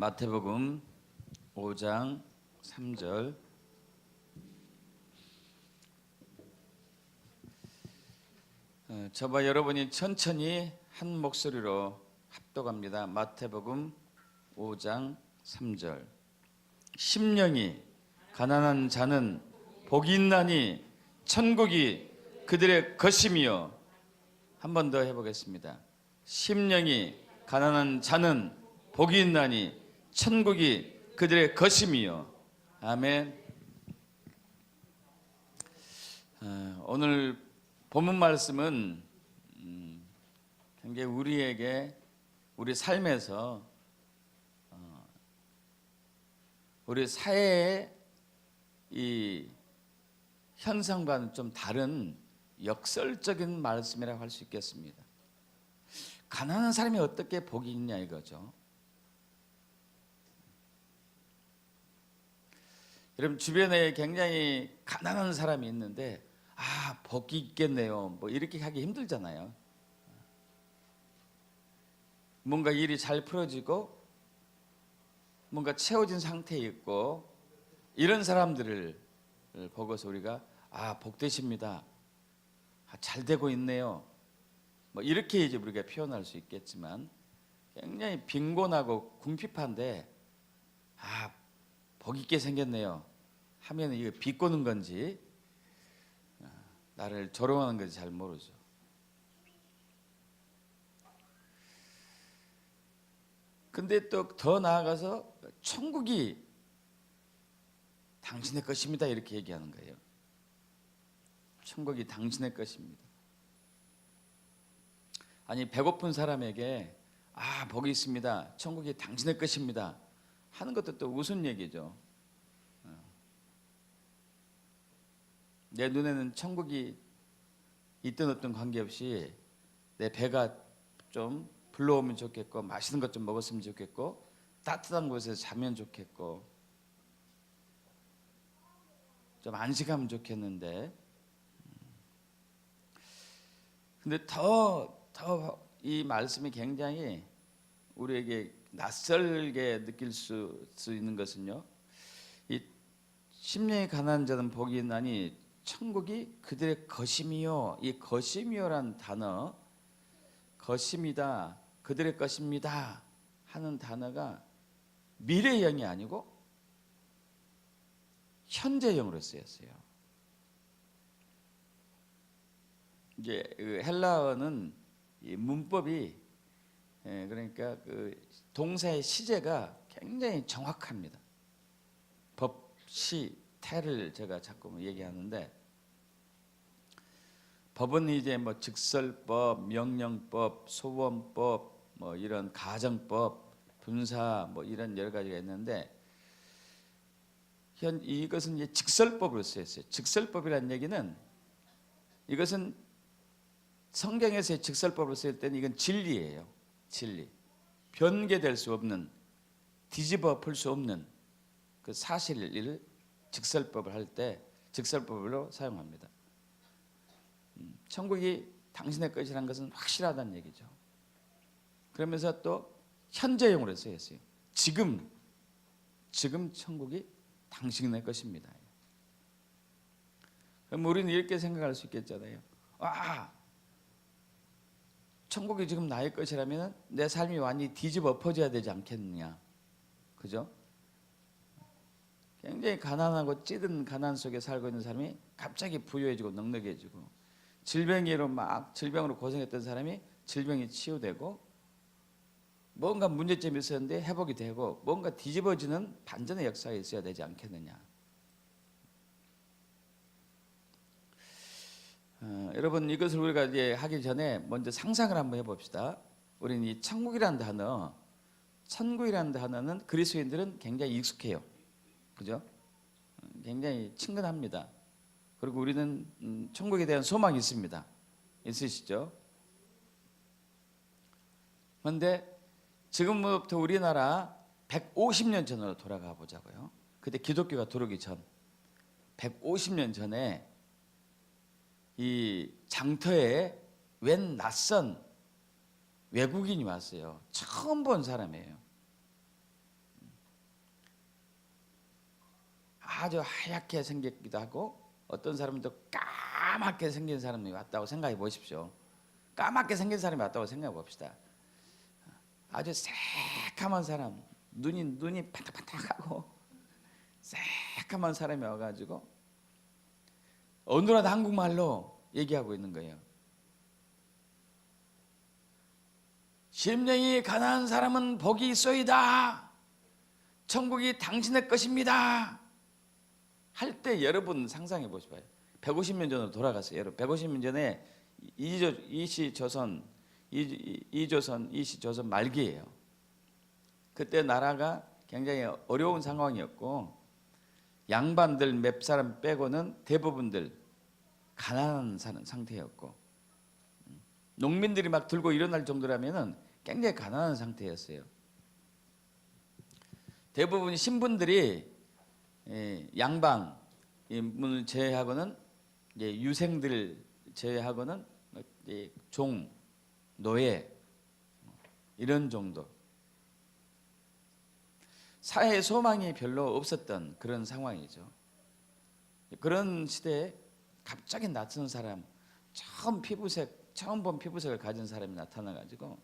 마태복음 5장 3절. 저와 여러분이 천천히 한 목소리로 합독합니다. 마태복음 5장 3절. 심령이 가난한 자는 복이 있나니 천국이 그들의 것임이요. 한 번 더 해보겠습니다. 심령이 가난한 자는 복이 있나니 천국이 그들의 것임이요. 아멘. 오늘 본문 말씀은 굉장히 우리에게 우리 삶에서 우리 사회의 이 현상과는 좀 다른 역설적인 말씀이라고 할 수 있겠습니다. 가난한 사람이 어떻게 복이 있냐 이거죠. 여러분 주변에 굉장히 가난한 사람이 있는데 복이 있겠네요 뭐 이렇게 하기 힘들잖아요. 뭔가 일이 잘 풀어지고 뭔가 채워진 상태에 있고 이런 사람들을 보고서 우리가 복되십니다, 잘 되고 있네요 뭐 이렇게 이제 우리가 표현할 수 있겠지만, 굉장히 빈곤하고 궁핍한데 복 있게 생겼네요 하면 이거 비꼬는 건지 나를 조롱하는 건지 잘 모르죠. 근데 또 더 나아가서 천국이 당신의 것입니다 이렇게 얘기하는 거예요. 천국이 당신의 것입니다. 아니 배고픈 사람에게 복이 있습니다, 천국이 당신의 것입니다 하는 것도 또 우스운 얘기죠. 내 눈에는 천국이 있든 없든 관계없이 내 배가 좀 불러오면 좋겠고, 맛있는 것 좀 먹었으면 좋겠고, 따뜻한 곳에서 자면 좋겠고, 좀 안식하면 좋겠는데, 근데 더 이 말씀이 굉장히 우리에게 낯설게 느낄 수 있는 것은요, 이 심령이 가난한 자는 복이 있나니 천국이 그들의 것임이요. 이 것임이요란 단어, 것임이다, 그들의 것입니다 하는 단어가 미래형이 아니고 현재형으로 쓰였어요. 이제 헬라어는 이 문법이 그러니까 그 동사의 시제가 굉장히 정확합니다. 법, 시, 태를 제가 자꾸 얘기하는데, 법은 이제 뭐 직설법, 명령법, 소원법, 뭐 이런 가정법, 분사 뭐 이런 여러 가지가 있는데, 이것은 이제 직설법으로 쓰였어요. 직설법이라는 얘기는, 이것은 성경에서의 직설법으로 쓰일 때는 이건 진리예요. 진리. 변개될 수 없는, 뒤집어 풀 수 없는 그 사실을 직설법을 할 때 직설법으로 사용합니다. 천국이 당신의 것이라는 것은 확실하다는 얘기죠. 그러면서 또 현재형으로 쓰였어요. 지금 천국이 당신의 것입니다. 그럼 우리는 이렇게 생각할 수 있겠잖아요. 천국이 지금 나의 것이라면 내 삶이 완전히 뒤집어 엎어져야 되지 않겠느냐, 그죠? 굉장히 가난하고 찌든 가난 속에 살고 있는 사람이 갑자기 부유해지고 넉넉해지고, 질병으로 고생했던 사람이 질병이 치유되고, 뭔가 문제점이 있었는데 회복이 되고, 뭔가 뒤집어지는 반전의 역사가 있어야 되지 않겠느냐. 여러분, 이것을 우리가 이제 하기 전에 먼저 상상을 한번 해봅시다. 우리는 이 천국이라는 단어는 그리스도인들은 굉장히 익숙해요, 그죠? 굉장히 친근합니다. 그리고 우리는 천국에 대한 소망이 있습니다. 있으시죠? 그런데 지금부터 우리나라 150년 전으로 돌아가 보자고요. 그때 기독교가 들어오기 전 150년 전에 이 장터에 웬 낯선 외국인이 왔어요. 처음 본 사람이에요. 아주 하얗게 생겼기도 하고 어떤 사람은 또 까맣게 생긴 사람이 왔다고 생각해 보십시오. 까맣게 생긴 사람이 왔다고 생각해 봅시다. 아주 새카만 사람, 눈이 반짝반짝하고 새카만 사람이 와가지고 어느덧 한국말로 얘기하고 있는 거예요. 심령이 가난한 사람은 복이 있소이다. 천국이 당신의 것입니다. 할 때 여러분 상상해 보시봐요. 150년 전으로 돌아갔어요. 여러분 150년 전에 이시조선 말기예요. 그때 나라가 굉장히 어려운 상황이었고 양반들 몇 사람 빼고는 대부분들 가난한 상태였고 농민들이 막 들고 일어날 정도라면은 굉장히 가난한 상태였어요. 대부분 신분들이 양방 문을 제외하고는 유생들 제외하고는 종, 노예 이런 정도. 사회에 소망이 별로 없었던 그런 상황이죠. 그런 시대에 갑자기 낯선 사람, 처음 본 피부색을 가진 사람이 나타나가지고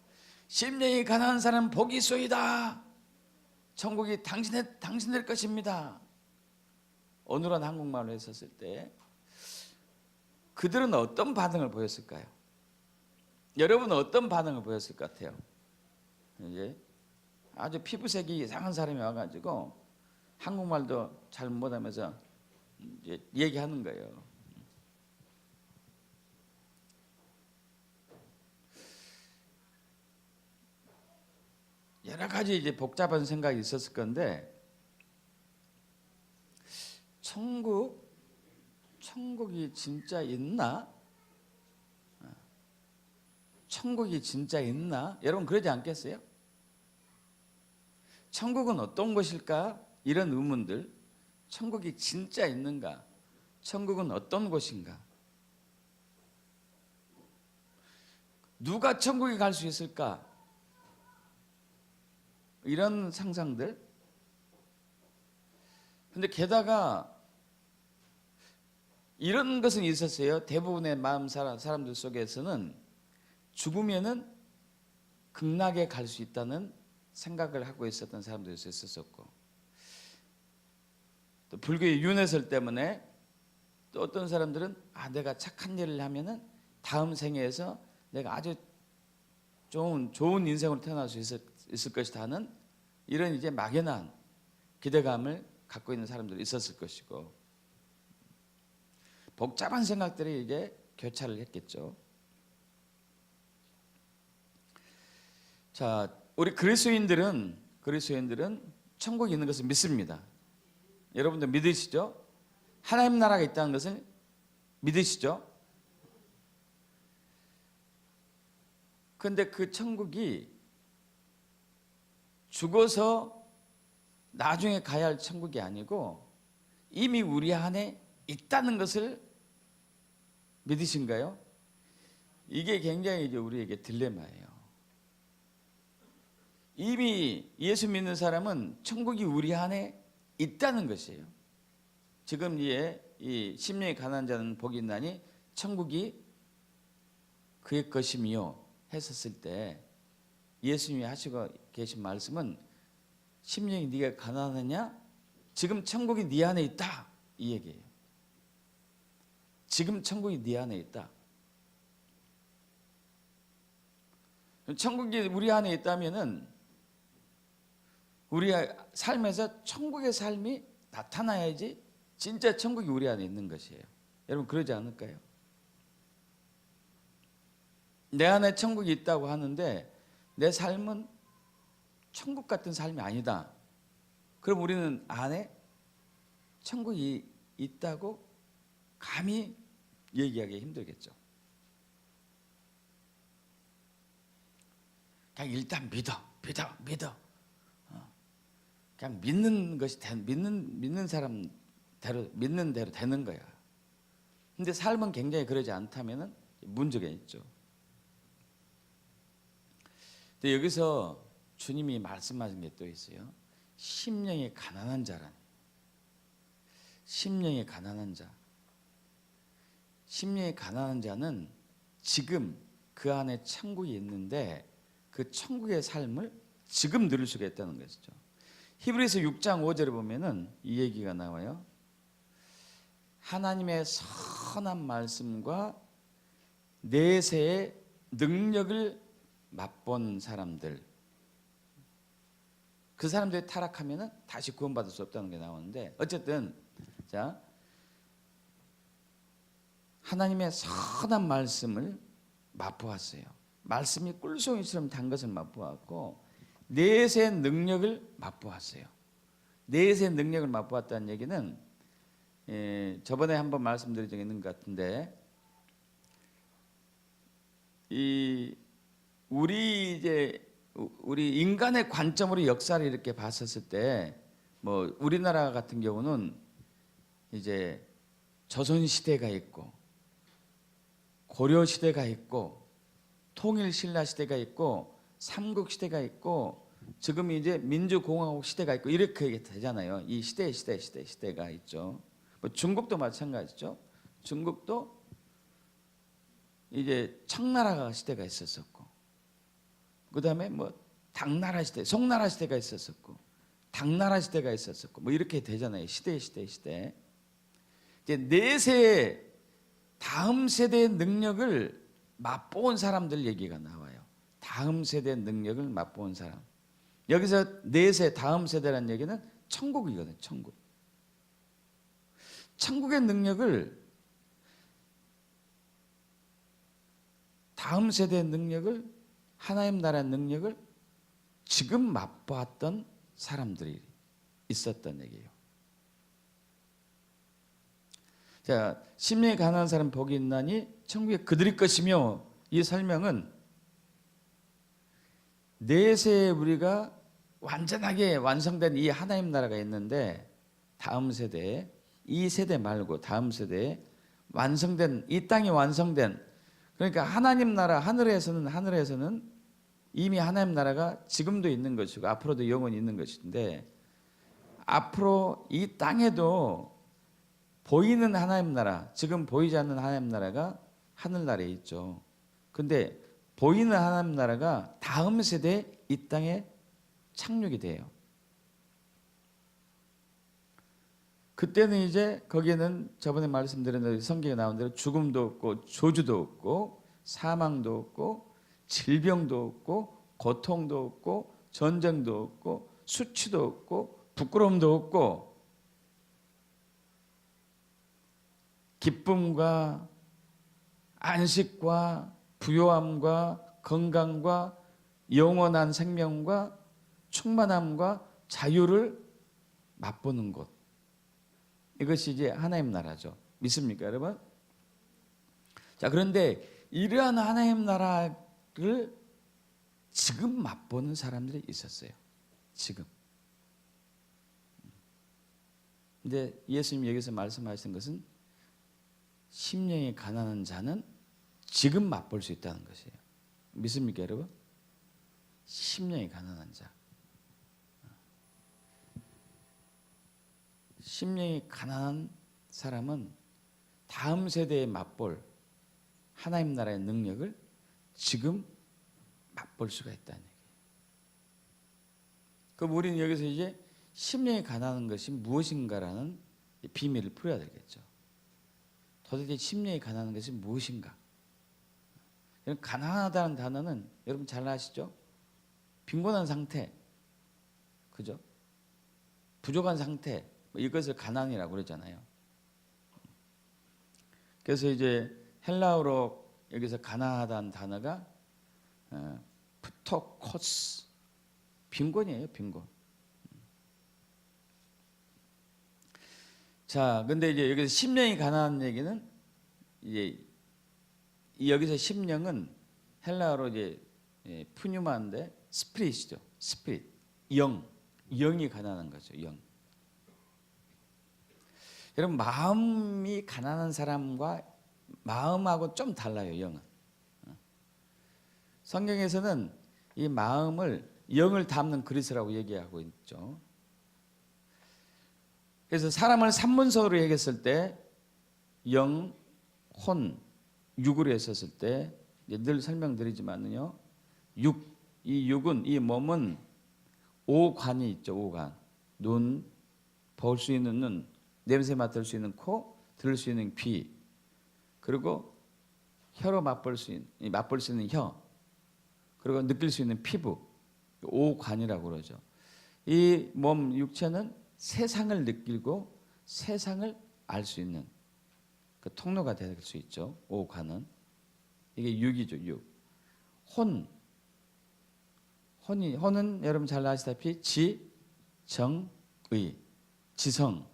심령이 가난한 사람 복이 있소이다. 천국이 당신들 것입니다. 어눌한 한국말로 했었을 때 그들은 어떤 반응을 보였을까요? 여러분은 어떤 반응을 보였을 것 같아요? 이제 아주 피부색이 이상한 사람이 와가지고 한국말도 잘 못하면서 이제 얘기하는 거예요. 여러 가지 이제 복잡한 생각이 있었을 건데 천국이 진짜 있나? 천국이 진짜 있나? 여러분 그러지 않겠어요? 천국은 어떤 곳일까? 이런 의문들. 천국이 진짜 있는가? 천국은 어떤 곳인가? 누가 천국에 갈 수 있을까? 이런 상상들. 근데 게다가 이런 것은 있었어요. 대부분의 마음 사람들 속에서는 죽으면은 극락에 갈 수 있다는 생각을 하고 있었던 사람들이 있었었고, 또 불교의 윤회설 때문에 또 어떤 사람들은 내가 착한 일을 하면은 다음 생에서 내가 아주 좋은 인생으로 태어날 수 있을 것이다 하는 이런 이제 막연한 기대감을 갖고 있는 사람들이 있었을 것이고, 복잡한 생각들이 이제 교차를 했겠죠. 자, 우리 그리스도인들은 천국이 있는 것을 믿습니다. 여러분들 믿으시죠? 하나님 나라가 있다는 것을 믿으시죠? 그런데 그 천국이 죽어서 나중에 가야 할 천국이 아니고 이미 우리 안에 있다는 것을 믿으신가요? 이게 굉장히 이제 우리에게 딜레마예요. 이미 예수 믿는 사람은 천국이 우리 안에 있다는 것이에요. 지금 이 심령이 가난한 자는 복이 있나니 천국이 그의 것이며 했었을 때 예수님이 하시고 계신 말씀은 심령이 네가 가난하냐? 지금 천국이 네 안에 있다 이 얘기예요. 지금 천국이 네 안에 있다. 천국이 우리 안에 있다면은 우리 삶에서 천국의 삶이 나타나야지 진짜 천국이 우리 안에 있는 것이에요. 여러분 그러지 않을까요? 내 안에 천국이 있다고 하는데 내 삶은 천국 같은 삶이 아니다. 그럼 우리는 안에 천국이 있다고 감히 얘기하기 힘들겠죠. 그냥 일단 믿어. 그냥 믿는 것이 믿는 사람대로 믿는 대로 되는 거야. 근데 삶은 굉장히 그러지 않다면은 문제가 있죠. 근데 여기서 주님이 말씀하신 게 또 있어요. 심령이 가난한 자라니. 심령이 가난한 자. 심령이 가난한 자는 지금 그 안에 천국이 있는데 그 천국의 삶을 지금 누릴 수가 있다는 것이죠. 히브리서 6장 5절에 보면은 이 얘기가 나와요. 하나님의 선한 말씀과 내세의 능력을 맛본 사람들, 그 사람들이 타락하면은 다시 구원받을 수 없다는 게 나오는데, 어쨌든 자, 하나님의 선한 말씀을 맛보았어요. 말씀이 꿀송이처럼 단 것을 맛보았고, 내세의 능력을 맛보았어요. 내세의 능력을 맛보았다는 얘기는 저번에 한번 말씀드린 적이 있는 것 같은데, 우리 인간의 관점으로 역사를 이렇게 봤었을 때, 뭐 우리나라 같은 경우는 이제 조선 시대가 있고 고려 시대가 있고 통일 신라 시대가 있고 삼국 시대가 있고 지금 이제 민주공화국 시대가 있고 이렇게 되잖아요. 이 시대가 있죠. 뭐 중국도 마찬가지죠. 중국도 이제 청나라 시대가 있었었고, 그 다음에 뭐 당나라 시대, 송나라 시대가 있었었고, 당나라 시대가 있었었고, 뭐 이렇게 되잖아요. 시대. 이제 내세 다음 세대의 능력을 맛본 사람들 얘기가 나와요. 다음 세대의 능력을 맛본 사람. 여기서 내세 다음 세대라는 얘기는 천국이거든요. 천국. 천국의 능력을, 다음 세대의 능력을, 하나님 나라의 능력을 지금 맛보았던 사람들이 있었던 얘기예요. 자, 심령이 가난한 사람 복이 있나니 천국에 그들이 것이며, 이 설명은 내세에 우리가 완전하게 완성된 이 하나님 나라가 있는데, 다음 세대에, 이 세대 말고 다음 세대에 완성된, 이 땅이 완성된, 그러니까 하나님 나라, 하늘에서는 이미 하나님 나라가 지금도 있는 것이고 앞으로도 영원히 있는 것인데, 앞으로 이 땅에도 보이는 하나님 나라, 지금 보이지 않는 하나님 나라가 하늘나라에 있죠. 근데 보이는 하나님 나라가 다음 세대에 이 땅에 착륙이 돼요. 그때는 이제 거기에는 저번에 말씀드린 대로 성경에 나온 대로 죽음도 없고 저주도 없고 사망도 없고 질병도 없고 고통도 없고 전쟁도 없고 수치도 없고 부끄러움도 없고, 기쁨과 안식과 부요함과 건강과 영원한 생명과 충만함과 자유를 맛보는 곳, 이것이 이제 하나님 나라죠. 믿습니까, 여러분? 자, 그런데 이러한 하나님 나라를 지금 맛보는 사람들이 있었어요. 지금. 근데 예수님이 여기서 말씀하시는 것은 심령이 가난한 자는 지금 맛볼 수 있다는 것이에요. 믿습니까, 여러분? 심령이 가난한 자. 심령이 가난한 사람은 다음 세대에 맛볼 하나님 나라의 능력을 지금 맛볼 수가 있다는 얘기예요. 그럼 우리는 여기서 이제 심령이 가난한 것이 무엇인가라는 비밀을 풀어야 되겠죠. 도대체 심령이 가난한 것이 무엇인가? 여러분, 가난하다는 단어는 여러분 잘 아시죠? 빈곤한 상태, 그죠? 부족한 상태, 이것을 가난이라고 그러잖아요. 그래서 이제 헬라어로 여기서 가난하다는 단어가 프토코스, 빈곤이에요, 빈곤. 자, 근데 이제 여기서 심령이 가난한 얘기는 이제 여기서 심령은 헬라어로 이제 푸뉴마인데 스피릿이죠. 스피릿, 영이 가난한 거죠. 영. 여러분, 마음이 가난한 사람과 마음하고 좀 달라요. 영은. 성경에서는 이 마음을 영을 담는 그리스라고 얘기하고 있죠. 그래서 사람을 삼문서로 얘기했을 때 영, 혼, 육으로 했었을 때 늘 설명드리지만요. 육, 이 육은 이 몸은 오관이 있죠. 오관. 눈, 볼 수 있는 눈, 냄새 맡을 수 있는 코, 들을 수 있는 귀, 그리고 혀로 맛볼 수 있는 혀, 그리고 느낄 수 있는 피부, 오관이라고 그러죠. 이 몸 육체는 세상을 느끼고 세상을 알 수 있는 그 통로가 될 수 있죠. 오관은 이게 육이죠. 육. 혼은 여러분 잘 아시다시피 지, 정, 의, 지성,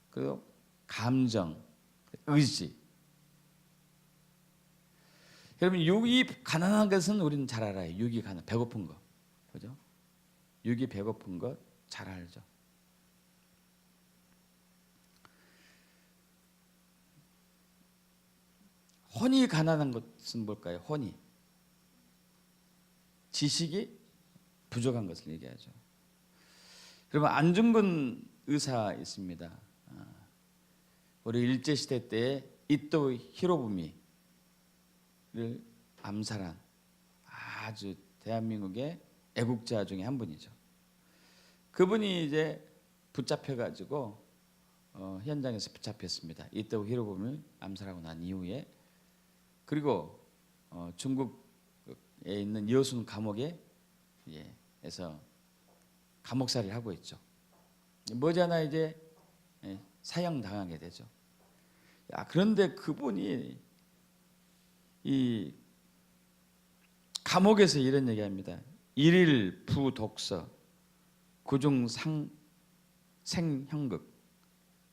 그리고 감정, 의지. 여러분 육이 가난한 것은 우리는 잘 알아요. 육이 가난, 배고픈 거, 그죠? 육이 배고픈 거 잘 알죠. 혼이 가난한 것은 뭘까요? 혼이 지식이 부족한 것을 얘기하죠. 여러분 안중근 의사 있습니다. 우리 일제 시대 때 이토 히로부미를 암살한 아주 대한민국의 애국자 중에 한 분이죠. 그분이 이제 붙잡혀가지고 현장에서 붙잡혔습니다. 이토 히로부미를 암살하고 난 이후에. 그리고 중국에 있는 여순 감옥에서 감옥살이를 하고 있죠. 머지않아 이제 사형당하게 되죠. 그런데 그분이 이 감옥에서 이런 얘기합니다. 일일 부독서 구중 생형극.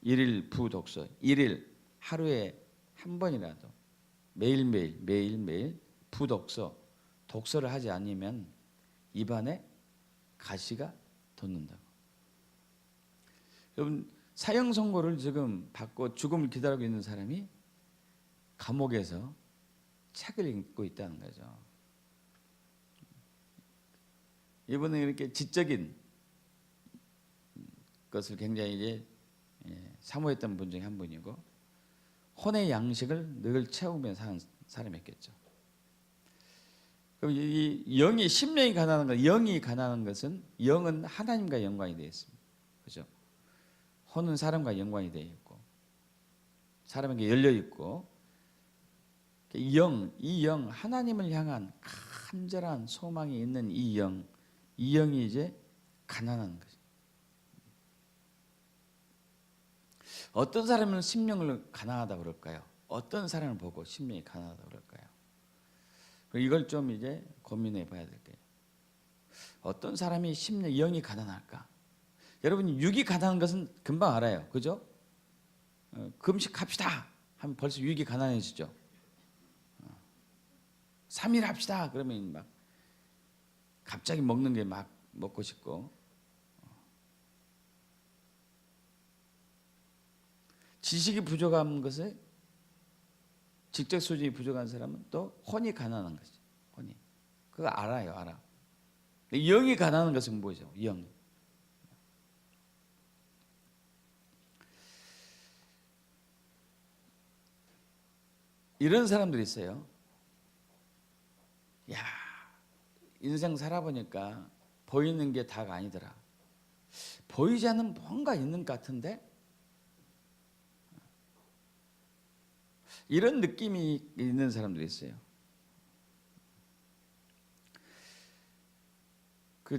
일일 부독서. 일일 하루에 한 번이라도 매일매일 부독서, 독서를 하지 않으면 입안에 가시가 돋는다고. 여러분 사형 선고를 지금 받고 죽음을 기다리고 있는 사람이 감옥에서 책을 읽고 있다는 거죠. 이분은 이렇게 지적인 것을 굉장히 이제 사모했던 분 중에 한 분이고 혼의 양식을 늘 채우면서 사는 사람이었겠죠. 그럼 이 영이 심령이 가난한 것, 영이 가난한 것은 영은 하나님과 연관이 되어 있습니다. 그렇죠? 혼은 사람과 연관이 되어 있고 사람에게 열려 있고 이 영 하나님을 향한 간절한 소망이 있는 이 영이 이제 가난한 거죠. 어떤 사람은 심령을 가난하다고 그럴까요? 어떤 사람을 보고 심령이 가난하다고 그럴까요? 이걸 좀 이제 고민해 봐야 될 거예요. 어떤 사람이 영이 가난할까? 여러분 육이 가난한 것은 금방 알아요. 그죠? 금식합시다 하면 벌써 육이 가난해지죠. 3일 합시다 그러면 막 갑자기 먹는 게 막 먹고 싶고, 지식이 부족한 것에 직접 수준이 부족한 사람은 또 혼이 가난한 거지. 혼이 그거 알아. 영이 가난한 것은 뭐죠? 영. 이런 사람들이 있어요. 야, 인생 살아보니까 보이는 게 다가 아니더라. 보이지 않는 뭔가 있는 것 같은데? 이런 느낌이 있는 사람들이 있어요.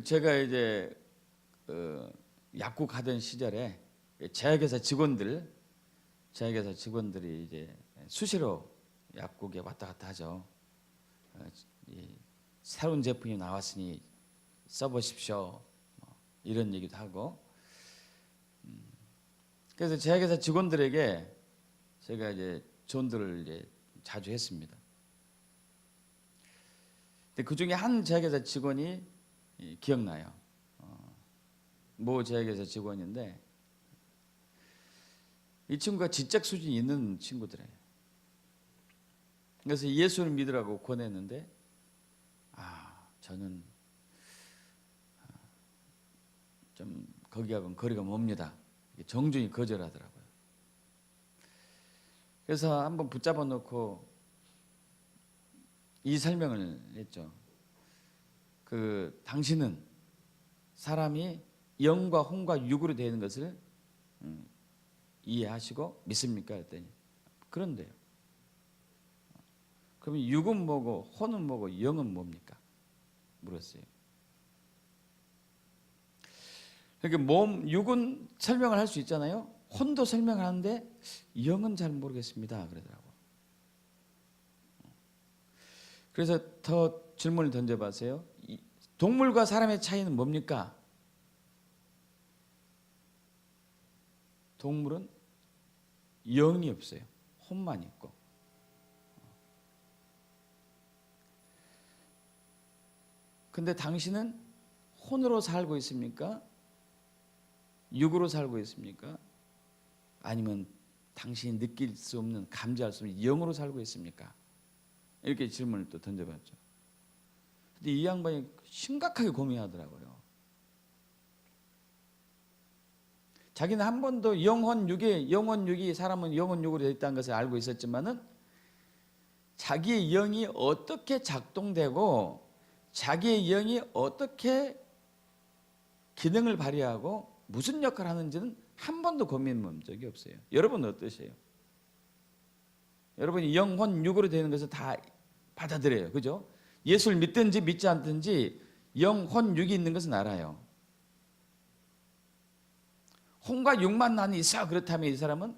제가 이제 약국 하던 시절에 제약회사 직원들이 이제 수시로 약국에 왔다 갔다 하죠. 새로운 제품이 나왔으니 써보십시오. 이런 얘기도 하고. 그래서 제약회사 직원들에게 제가 이제 조언들을 이제 자주 했습니다. 근데 그 중에 한 제약회사 직원이 기억나요. 모 제약회사 직원인데 이 친구가 지적 수준이 있는 친구들이에요. 그래서 예수를 믿으라고 권했는데 저는 좀 거기하고는 거리가 멉니다. 정중히 거절하더라고요. 그래서 한번 붙잡아 놓고 이 설명을 했죠. 당신은 사람이 영과 혼과 육으로 되는 것을 이해하시고 믿습니까? 그랬더니 그런데요. 그러면 육은 뭐고 혼은 뭐고 영은 뭡니까? 물었어요. 그러니까 육은 설명을 할 수 있잖아요. 혼도 설명을 하는데 영은 잘 모르겠습니다. 그러더라고요. 그래서 더 질문을 던져봤어요. 동물과 사람의 차이는 뭡니까? 동물은 영이 없어요. 혼만 있고. 근데 당신은 혼으로 살고 있습니까? 육으로 살고 있습니까? 아니면 당신이 느낄 수 없는, 감지할 수 없는 영으로 살고 있습니까? 이렇게 질문을 또 던져봤죠. 근데 이 양반이 심각하게 고민하더라고요. 자기는 한 번도 영혼 육이 사람은 영혼 육으로 되어 있다는 것을 알고 있었지만은 자기의 영이 어떻게 작동되고 자기의 영이 어떻게 기능을 발휘하고 무슨 역할을 하는지는 한 번도 고민해 본 적이 없어요. 여러분은 어떠세요? 여러분이 영혼 육으로 되는 것을 다 받아들여요. 그죠? 예수를 믿든지 믿지 않든지 영혼 육이 있는 것은 알아요. 혼과 육만 나는 있어. 그렇다면 이 사람은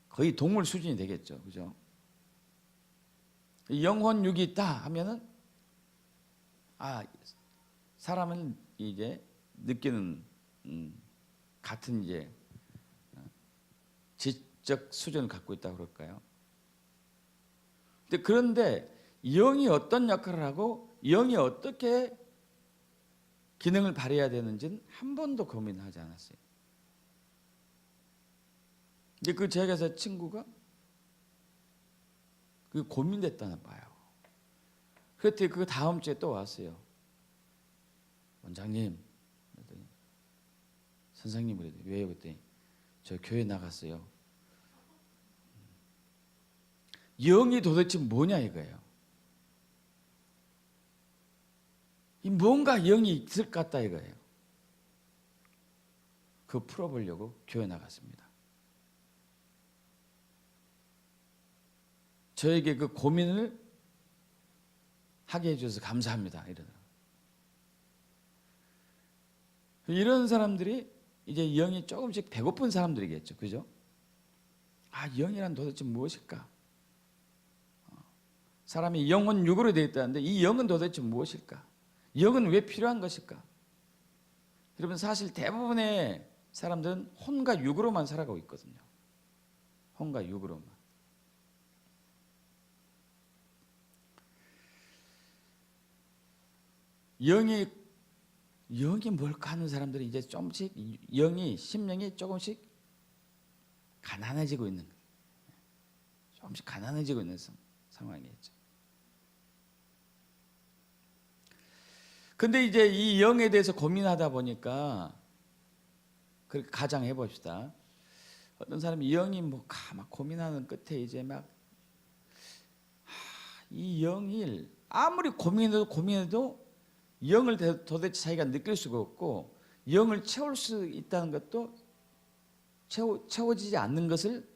거의 동물 수준이 되겠죠. 그죠? 영혼 육이 있다 하면은 사람은 이제 느끼는 같은 이제 지적 수준을 갖고 있다고 그럴까요? 그런데 영이 어떤 역할을 하고 영이 어떻게 기능을 발휘해야 되는지는 한 번도 고민하지 않았어요. 근데 제가 친구가 그게 고민됐다나 봐요. 그랬더니 그 다음 주에 또 왔어요. 원장님, 그랬더니 선생님 그랬더니 왜요? 그랬더니 저 교회 나갔어요. 영이 도대체 뭐냐 이거예요. 뭔가 영이 있을 것 같다 이거예요. 그거 풀어보려고 교회 나갔습니다. 저에게 그 고민을 하게 해주셔서 감사합니다. 이러더라고요. 이런 사람들이 이제 영이 조금씩 배고픈 사람들이겠죠. 그죠? 영이란 도대체 무엇일까? 사람이 영혼 육으로 되어 있다는데 이 영은 도대체 무엇일까? 영은 왜 필요한 것일까? 여러분 사실 대부분의 사람들은 혼과 육으로만 살아가고 있거든요. 혼과 육으로만. 영이 뭘까 하는 사람들이 이제 조금씩 심령이 조금씩 가난해지고 있는 거예요. 조금씩 가난해지고 있는 상황이겠죠. 근데 이제 이 영에 대해서 고민하다 보니까 그렇게 가정해 봅시다. 어떤 사람이 영이 막 고민하는 끝에 이제 이 영을 아무리 고민해도 영을 도대체 자기가 느낄 수가 없고 영을 채울 수 있다는 것도 채워지지 않는 것을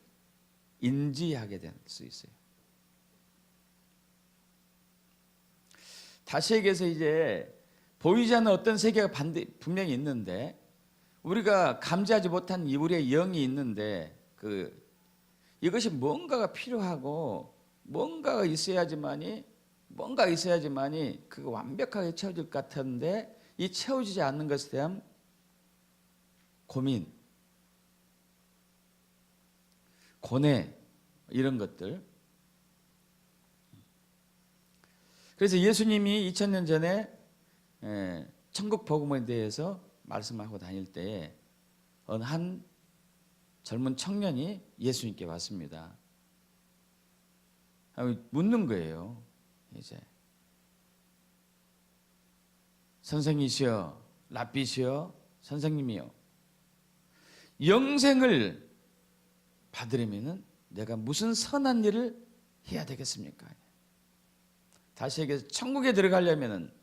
인지하게 될 수 있어요. 다시 얘기해서 이제 보이지 않는 어떤 세계가 분명히 있는데 우리가 감지하지 못한 우리의 영이 있는데 이것이 뭔가가 필요하고 뭔가가 있어야지만이 그거 완벽하게 채워질 것 같은데 이 채워지지 않는 것에 대한 고민, 고뇌 이런 것들. 그래서 예수님이 2000년 전에 천국 복음에 대해서 말씀하고 다닐 때에 어느 한 젊은 청년이 예수님께 왔습니다. 묻는 거예요. 이제 선생이시여, 랍비시여, 선생님이요. 영생을 받으려면은 내가 무슨 선한 일을 해야 되겠습니까? 다시 얘기해서 천국에 들어가려면은,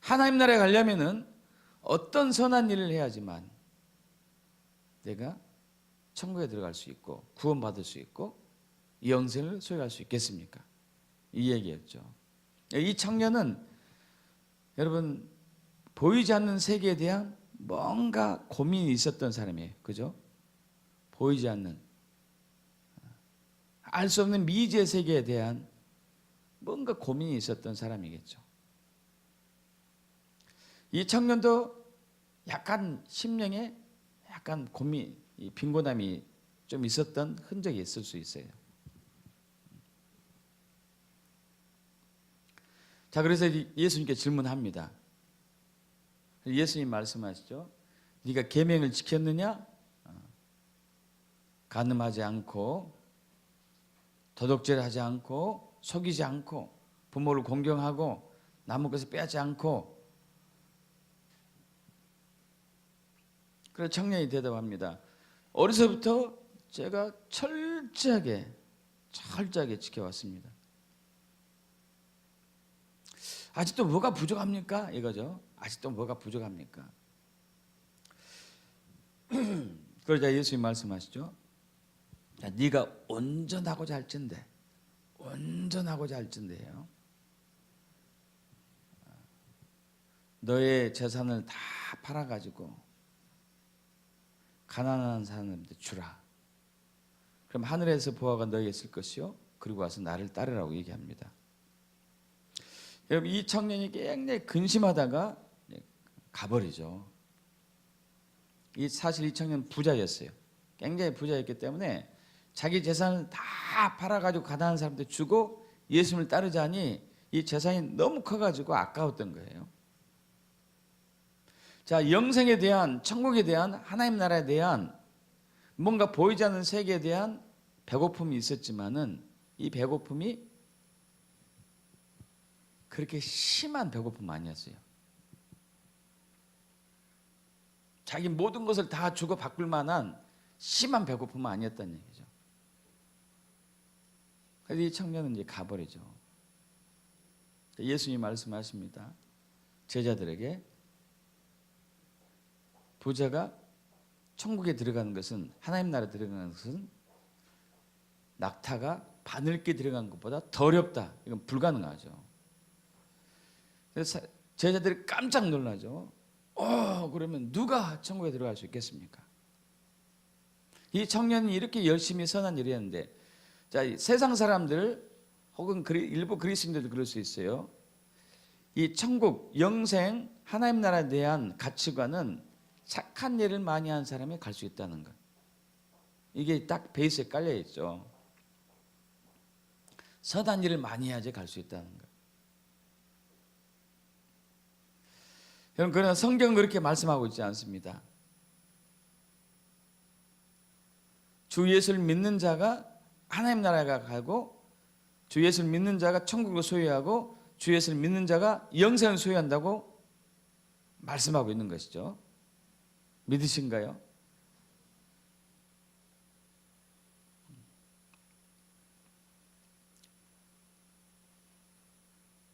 하나님 나라에 가려면은 어떤 선한 일을 해야지만 내가 천국에 들어갈 수 있고 구원받을 수 있고 영생을 소유할 수 있겠습니까? 이 얘기였죠. 이 청년은 여러분 보이지 않는 세계에 대한 뭔가 고민이 있었던 사람이에요. 그죠? 보이지 않는, 알 수 없는 미지의 세계에 대한 뭔가 고민이 있었던 사람이겠죠. 이 청년도 약간 심령에 약간 고민, 빈곤함이 좀 있었던 흔적이 있을 수 있어요. 자, 그래서 예수님께 질문합니다. 예수님 말씀하시죠. 네가 계명을 지켰느냐? 간음하지 않고, 도둑질을 하지 않고, 속이지 않고, 부모를 공경하고, 남의 것을 빼앗지 않고. 그래서 청년이 대답합니다. 어려서부터 제가 철저하게 지켜왔습니다. 아직도 뭐가 부족합니까? 이거죠. 아직도 뭐가 부족합니까? 그러자 예수님 말씀하시죠. 자, 네가 온전하고자 할진대요. 너의 재산을 다 팔아가지고 가난한 사람들한테 주라. 그럼 하늘에서 보화가 너에게 있을 것이요. 그리고 와서 나를 따르라고 얘기합니다. 여러분, 이 청년이 굉장히 근심하다가 가버리죠. 사실 이 청년은 부자였어요. 굉장히 부자였기 때문에 자기 재산을 다 팔아가지고 가난한 사람한테 주고 예수님을 따르자니 이 재산이 너무 커가지고 아까웠던 거예요. 자, 영생에 대한, 천국에 대한, 하나님 나라에 대한 뭔가 보이지 않는 세계에 대한 배고픔이 있었지만은 이 배고픔이 그렇게 심한 배고픔 아니었어요. 자기 모든 것을 다 주고 바꿀 만한 심한 배고픔은 아니었다는 얘기죠. 그래서 이 청년은 이제 가버리죠. 예수님이 말씀하십니다. 제자들에게 부자가 천국에 들어가는 것은, 하나님 나라에 들어가는 것은 낙타가 바늘게 들어간 것보다 더 어렵다. 이건 불가능하죠. 그래서 제자들이 깜짝 놀라죠. 그러면 누가 천국에 들어갈 수 있겠습니까? 이 청년이 이렇게 열심히 선한 일을 했는데, 자, 세상 사람들 혹은 일부 그리스도인들도 그럴 수 있어요. 이 천국, 영생, 하나님 나라에 대한 가치관은 착한 일을 많이 한 사람이 갈 수 있다는 것. 이게 딱 베이스에 깔려 있죠. 선한 일을 많이 해야지 갈 수 있다는 것. 여러분, 그러나 성경은 그렇게 말씀하고 있지 않습니다. 주 예수를 믿는 자가 하나님 나라에 가고, 주 예수를 믿는 자가 천국을 소유하고, 주 예수를 믿는 자가 영생을 소유한다고 말씀하고 있는 것이죠. 믿으신가요?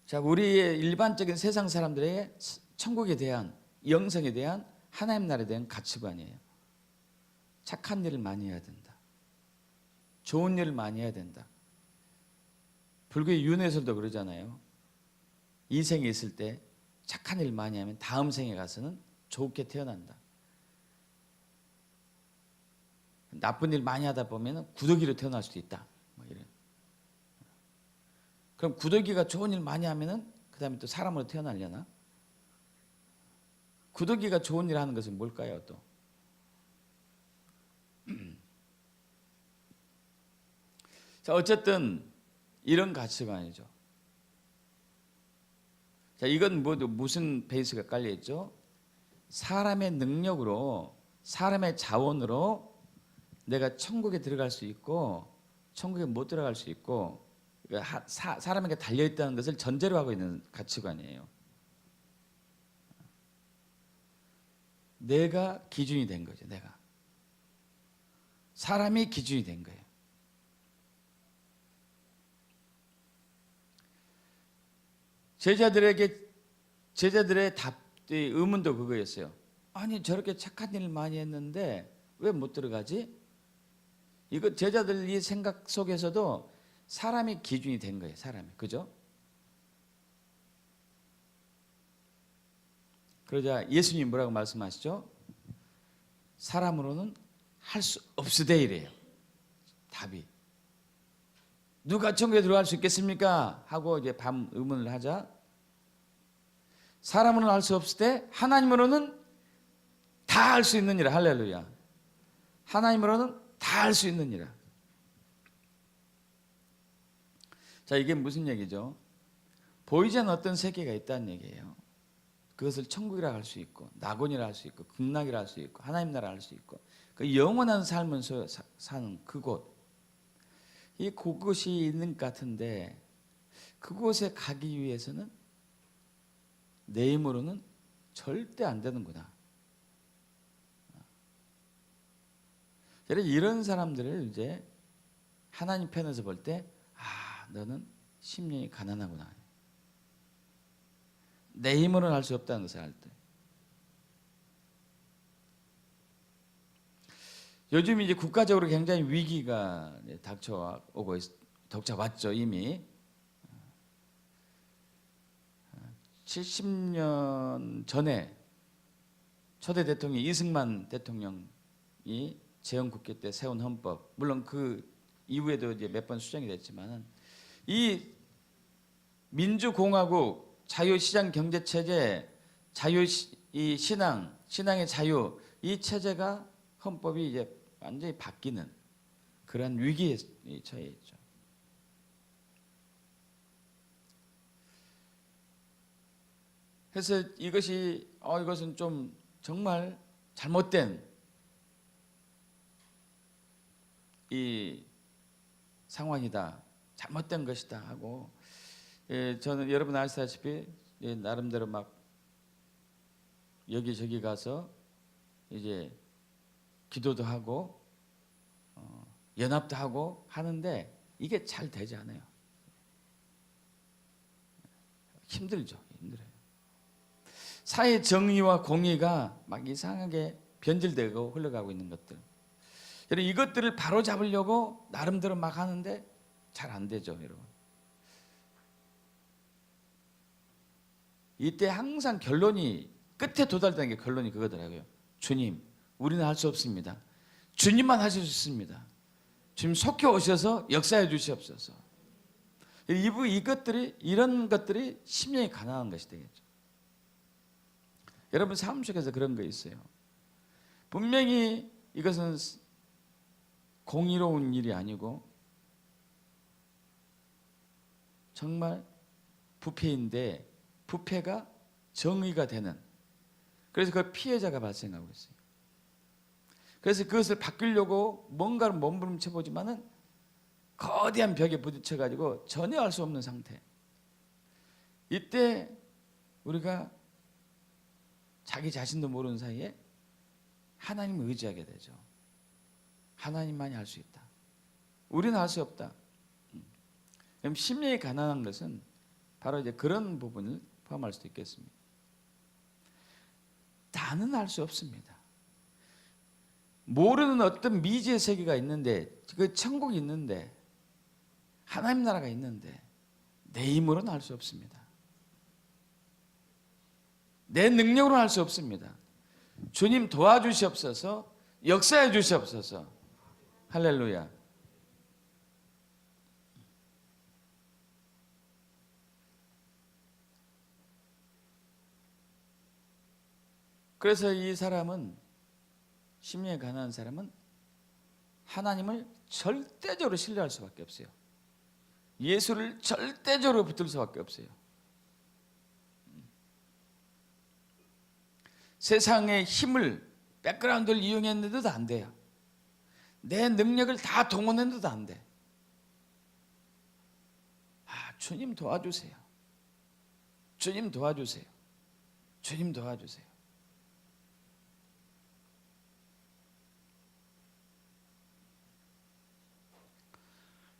자, 우리의 일반적인 세상 사람들의 천국에 대한, 영생에 대한, 하나님 나라에 대한 가치관이에요. 착한 일을 많이 해야 된다. 좋은 일을 많이 해야 된다. 불교의 윤회설도 그러잖아요. 이 생에 있을 때 착한 일 많이 하면 다음 생에 가서는 좋게 태어난다. 나쁜 일 많이 하다 보면 구더기로 태어날 수도 있다. 뭐 이런. 그럼 구더기가 좋은 일 많이 하면은 그 다음에 또 사람으로 태어나려나? 구더기가 좋은 일 하는 것은 뭘까요, 또? 자, 어쨌든 이런 가치관이죠. 자, 이건 모두 무슨 베이스가 깔려 있죠? 사람의 능력으로, 사람의 자원으로 내가 천국에 들어갈 수 있고 천국에 못 들어갈 수 있고, 사람에게 달려 있다는 것을 전제로 하고 있는 가치관이에요. 내가 기준이 된 거죠. 내가 사람이 기준이 된 거예요. 제자들의 의문도 그거였어요. 아니 저렇게 착한 일 많이 했는데 왜 못 들어가지? 이거 제자들 이 생각 속에서도 사람이 기준이 된 거예요. 사람이. 그죠? 그러자 예수님이 뭐라고 말씀하시죠? 사람으로는 할 수 없으되 이래요. 답이. 누가 천국에 들어갈 수 있겠습니까? 하고 이제 밤 의문을 하자. 사람으로는 할 수 없으되 하나님으로는 다 할 수 있느니라. 할렐루야. 하나님으로는 다 할 수 있느니라. 자, 이게 무슨 얘기죠? 보이지 않는 어떤 세계가 있다는 얘기예요. 그것을 천국이라 할 수 있고 낙원이라 할 수 있고 극락이라 할 수 있고 하나님 나라 할 수 있고 그 영원한 삶을 사는 그곳, 이 그곳이 있는 것 같은데 그곳에 가기 위해서는 내 힘으로는 절대 안 되는구나. 이런 사람들을 이제 하나님 편에서 볼 때, 너는 심령이 가난하구나. 내 힘으로는 할 수 없다는 것을 알 때. 요즘 이제 국가적으로 굉장히 위기가 닥쳐왔죠 이미. 70년 전에 초대 대통령 이승만 대통령이 재헌국회 때 세운 헌법, 물론 그 이후에도 이제 몇 번 수정이 됐지만은 이 민주공화국 자유시장 경제체제, 신앙의 자유, 이 체제가 헌법이 이제 완전히 바뀌는 그런 위기에 처해 있죠. 그래서 이것은 좀 정말 잘못된 이 상황이다, 잘못된 것이다 하고, 저는 여러분 아시다시피 나름대로 막 여기저기 가서 이제 기도도 하고 연합도 하고 하는데 이게 잘 되지 않아요. 힘들죠. 힘들어요. 사회 정의와 공의가 막 이상하게 변질되고 흘러가고 있는 것들, 여러분 이것들을 바로 잡으려고 나름대로 막 하는데 잘 안 되죠, 여러분. 이때 항상 결론이, 끝에 도달되는 게 결론이 그거더라고요. 주님, 우리는 할 수 없습니다. 주님만 하실 수 있습니다. 주님 속히 오셔서 역사해 주시옵소서. 이런 것들이 심령이 가난한 것이 되겠죠. 여러분 삶 속에서 그런 거 있어요. 분명히 이것은 공의로운 일이 아니고 정말 부패인데 부패가 정의가 되는, 그래서 그 피해자가 발생하고 있어요. 그래서 그것을 바꾸려고 뭔가를 몸부림쳐 보지만은 거대한 벽에 부딪혀 가지고 전혀 할 수 없는 상태. 이때 우리가 자기 자신도 모르는 사이에 하나님을 의지하게 되죠. 하나님만이 할 수 있다. 우리는 할 수 없다. 그럼 심령이 가난한 것은 바로 이제 그런 부분을 포함할 수도 있겠습니다. 다는 할 수 없습니다. 모르는 어떤 미지의 세계가 있는데, 그 천국이 있는데, 하나님 나라가 있는데 내 힘으로는 할 수 없습니다. 내 능력으로는 할 수 없습니다. 주님 도와주시옵소서, 역사해 주시옵소서. 할렐루야. 그래서 이 사람은, 심령이 가난한 사람은 하나님을 절대적으로 신뢰할 수밖에 없어요. 예수를 절대적으로 붙들 수밖에 없어요. 세상의 힘을, 백그라운드를 이용했는데도 안 돼요. 내 능력을 다 동원했는데도 안 돼. 주님 도와주세요. 주님 도와주세요. 주님 도와주세요.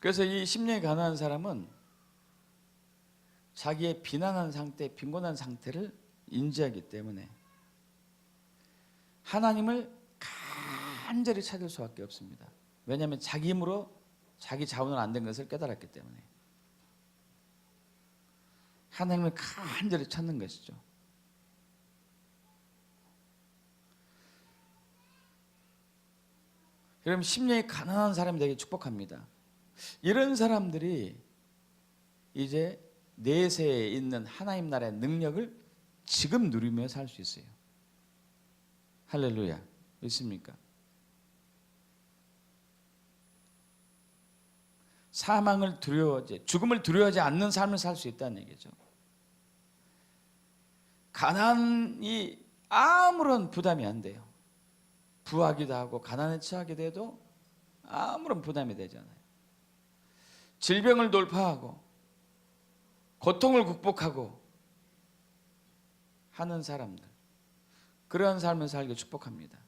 그래서 이 심령이 가난한 사람은 자기의 비난한 상태, 빈곤한 상태를 인지하기 때문에 하나님을 간절히 찾을 수밖에 없습니다. 왜냐하면 자기 힘으로 자기 자원으로 안 된 것을 깨달았기 때문에 하나님을 간절히 찾는 것이죠. 여러분, 심령이 가난한 사람이 되게 축복합니다. 이런 사람들이 이제 내세에 있는 하나님 나라의 능력을 지금 누리며 살 수 있어요. 할렐루야. 믿습니까? 사망을 두려워하지, 죽음을 두려워하지 않는 삶을 살 수 있다는 얘기죠. 가난이 아무런 부담이 안 돼요. 부하기도 하고 가난에 처하기도 해도 아무런 부담이 되지 않아요. 질병을 돌파하고 고통을 극복하고 하는 사람들, 그러한 삶을 살기 축복합니다.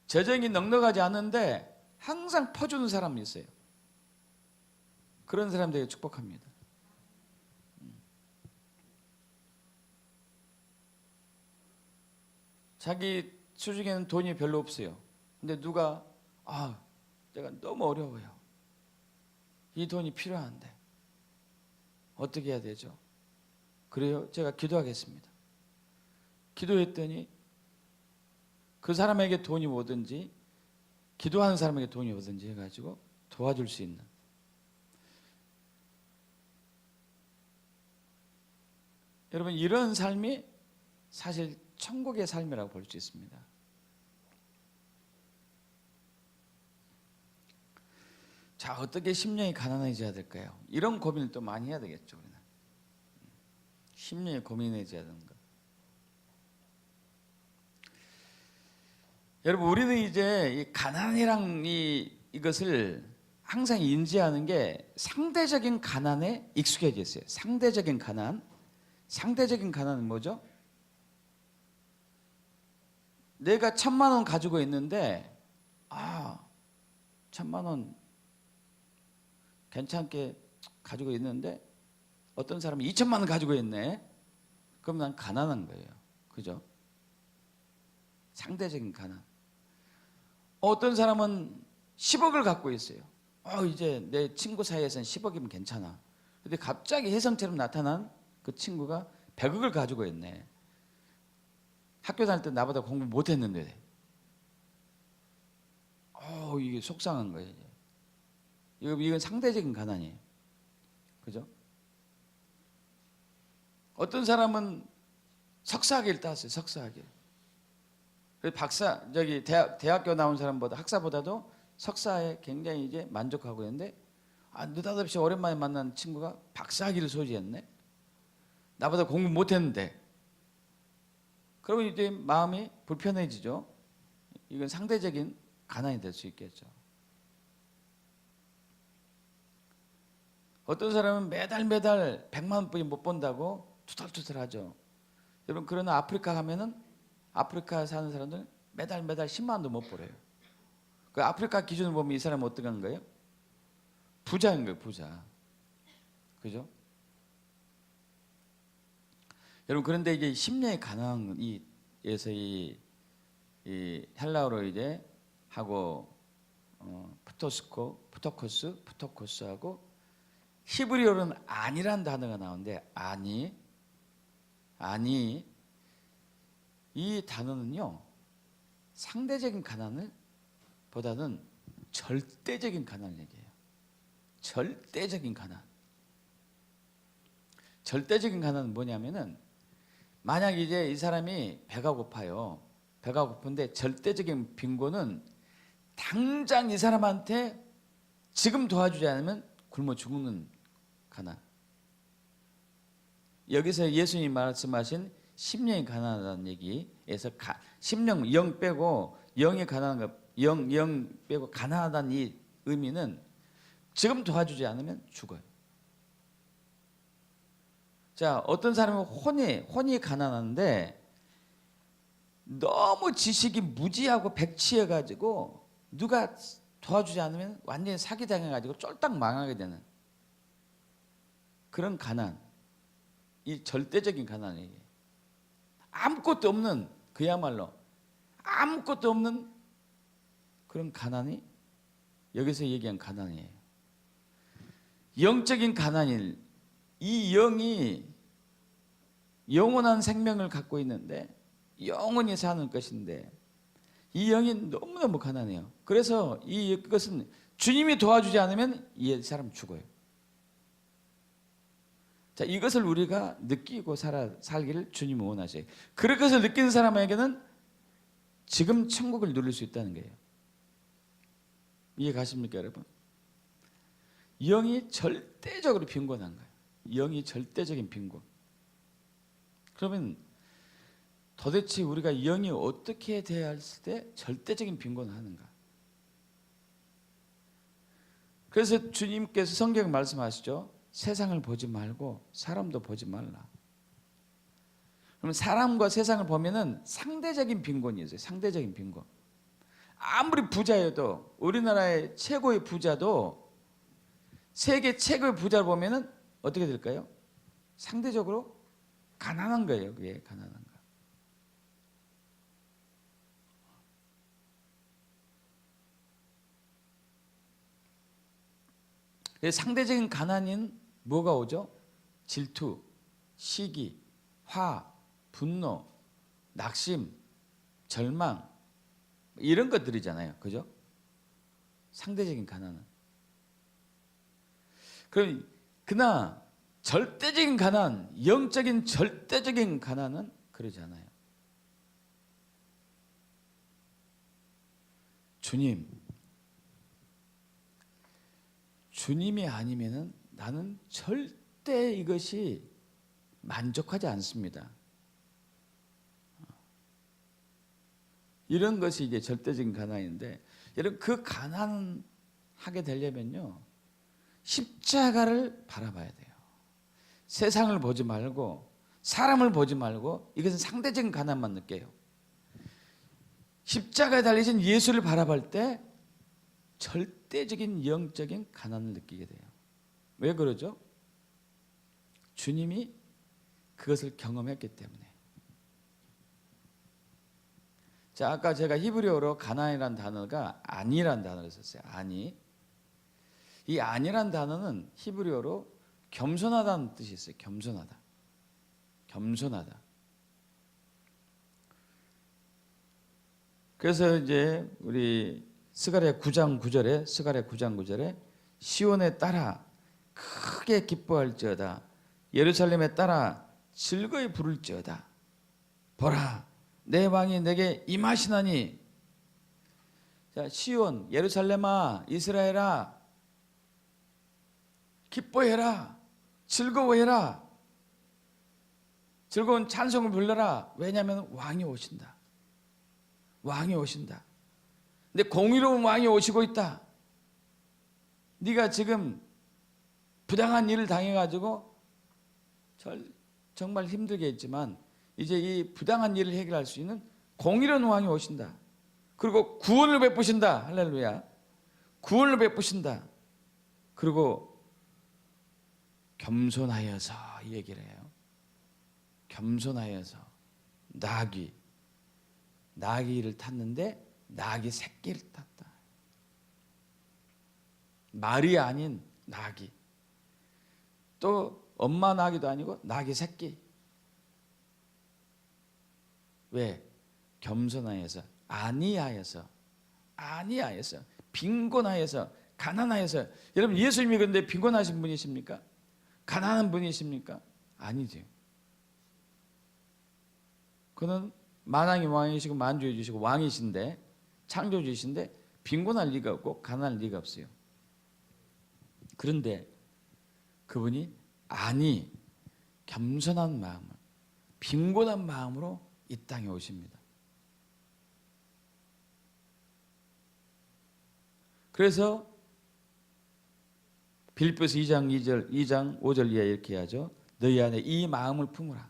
재정이 넉넉하지 않은데 항상 퍼주는 사람이 있어요. 그런 사람 되게 축복합니다. 자기 수중에는 돈이 별로 없어요. 근데 누가 내가 너무 어려워요. 이 돈이 필요한데 어떻게 해야 되죠? 그래요? 제가 기도하겠습니다. 기도했더니 그 사람에게 돈이 오든지 기도하는 사람에게 돈이 오든지 해가지고 도와줄 수 있는, 여러분, 이런 삶이 사실 천국의 삶이라고 볼 수 있습니다. 자, 어떻게 심령이 가난해져야 될까요? 이런 고민을 또 많이 해야 되겠죠. 우리는 심령이 고민해져야 되는 것. 여러분, 우리는 이제 이 가난이랑 이것을 항상 인지하는 게 상대적인 가난에 익숙해져 있어요. 상대적인 가난. 상대적인 가난은 뭐죠? 내가 1,000만 원 가지고 있는데 1,000만 원 괜찮게 가지고 있는데 어떤 사람이 2,000만 원 가지고 있네. 그럼 난 가난한 거예요. 그죠? 상대적인 가난. 어떤 사람은 10억을 갖고 있어요. 이제 내 친구 사이에서는 10억이면 괜찮아. 근데 갑자기 혜성처럼 나타난 그 친구가 100억을 가지고 있네. 학교 다닐 때 나보다 공부 못했는데 이게 속상한 거예요. 이건 상대적인 가난이에요. 그죠? 어떤 사람은 석사학위를 땄어요. 석사학위. 대학교 나온 사람보다, 학사보다도 석사에 굉장히 이제 만족하고 있는데 느닷없이 오랜만에 만난 친구가 박사학위를 소지했네. 나보다 공부 못했는데. 그러면 이제 마음이 불편해지죠. 이건 상대적인 가난이 될 수 있겠죠. 어떤 사람은 매달 100만 원뿐이 못 번다고 투덜투덜하죠. 여러분, 그러나 아프리카 가면은 아프리카 사는 사람들은 매달 10만 원도 못 벌어요. 그 아프리카 기준으로 보면 이 사람은 어떻게 한 거예요? 부자인 거예요, 부자. 그죠? 여러분, 그런데 이제 심령의 가난에서 이 헬라어로 이제 하고 푸토코스하고 히브리어로는 아니란 단어가 나오는데 아니 이 단어는요, 상대적인 가난을 보다는 절대적인 가난을 얘기해요. 절대적인 가난. 절대적인 가난은 뭐냐면은, 만약 이제 이 사람이 배가 고파요. 배가 고픈데 절대적인 빈곤은 당장 이 사람한테 지금 도와주지 않으면 굶어 죽는 가난. 여기서 예수님이 말씀하신 심령이 가난하다는 얘기에서 심령, 영 빼고 영이 가난한 것, 영 빼고 가난하다는 이 의미는 지금 도와주지 않으면 죽어요. 자, 어떤 사람은 혼이 가난한데 너무 지식이 무지하고 백치해가지고 누가 도와주지 않으면 완전히 사기당해가지고 쫄딱 망하게 되는 그런 가난, 이 절대적인 가난이에요. 아무것도 없는, 그야말로 아무것도 없는 그런 가난이 여기서 얘기한 가난이에요. 영적인 가난일, 이 영이 영원한 생명을 갖고 있는데 영원히 사는 것인데 이 영이 너무너무 가난해요. 그래서 이것은 주님이 도와주지 않으면 이 사람 죽어요. 자, 이것을 우리가 느끼고 살기를 주님이 원하셔요. 그것을 느끼는 사람에게는 지금 천국을 누릴 수 있다는 거예요. 이해 가십니까, 여러분? 영이 절대적으로 빈곤한 거예요. 영이 절대적인 빈곤. 그러면 도대체 우리가 영이 어떻게 돼야 할 때 절대적인 빈곤을 하는가? 그래서 주님께서 성경 말씀하시죠. 세상을 보지 말고 사람도 보지 말라. 그러면 사람과 세상을 보면은 상대적인 빈곤이 있어요. 상대적인 빈곤. 아무리 부자여도 우리나라의 최고의 부자도 세계 최고의 부자를 보면은 어떻게 될까요? 상대적으로 가난한 거예요. 그게 가난한 거. 상대적인 가난인 뭐가 오죠? 질투, 시기, 화, 분노, 낙심, 절망 이런 것들이잖아요. 그죠? 상대적인 가난은. 그러나 절대적인 가난, 영적인 절대적인 가난은 그러지 않아요. 주님이 아니면은 나는 절대 이것이 만족하지 않습니다. 이런 것이 이제 절대적인 가난인데, 여러분 그 가난하게 되려면요 십자가를 바라봐야 돼요. 세상을 보지 말고 사람을 보지 말고 이것은 상대적인 가난만 느껴요. 십자가에 달리신 예수를 바라볼 때 절대적인 영적인 가난을 느끼게 돼요. 왜 그러죠? 주님이 그것을 경험했기 때문에. 자, 아까 제가 히브리어로 가난이라는 단어가 아니라는 단어를 썼어요. 아니. 이 아니라는 단어는 히브리어로 겸손하다는 뜻이 있어요. 겸손하다. 겸손하다. 그래서 이제 우리 스가랴 9장 9절에 시온에 따라 크게 기뻐할지어다. 예루살렘에 따라 즐거이 부를지어다. 보라, 내 왕이 내게 임하시나니. 자, 시온, 예루살렘아, 이스라엘아, 기뻐해라, 즐거워해라, 즐거운 찬송을 불러라. 왜냐하면 왕이 오신다. 왕이 오신다. 근데 공의로운 왕이 오시고 있다. 네가 지금 부당한 일을 당해가지고 정말 힘들게 했지만 이제 이 부당한 일을 해결할 수 있는 공의로운 왕이 오신다. 그리고 구원을 베푸신다. 할렐루야. 구원을 베푸신다. 그리고 겸손하여서 이 얘기를 해요. 겸손하여서 나귀를 탔는데 나귀 새끼를 탔다. 말이 아닌 나귀. 또 엄마 나귀도 아니고 나귀 새끼. 왜? 겸손하여서, 아니하여서, 빈곤하여서, 가난하여서. 여러분 예수님이 그런데 빈곤하신 분이십니까? 가난한 분이십니까? 아니죠. 그는 만왕의 왕이시고 만주해 주시고 왕이신데, 창조주이신데 빈곤할 리가 없고 가난할 리가 없어요. 그런데 그분이 겸손한 마음을, 빈곤한 마음으로 이 땅에 오십니다. 그래서 빌립보서 2장 5절 이하에 이렇게 하죠. 너희 안에 이 마음을 품으라.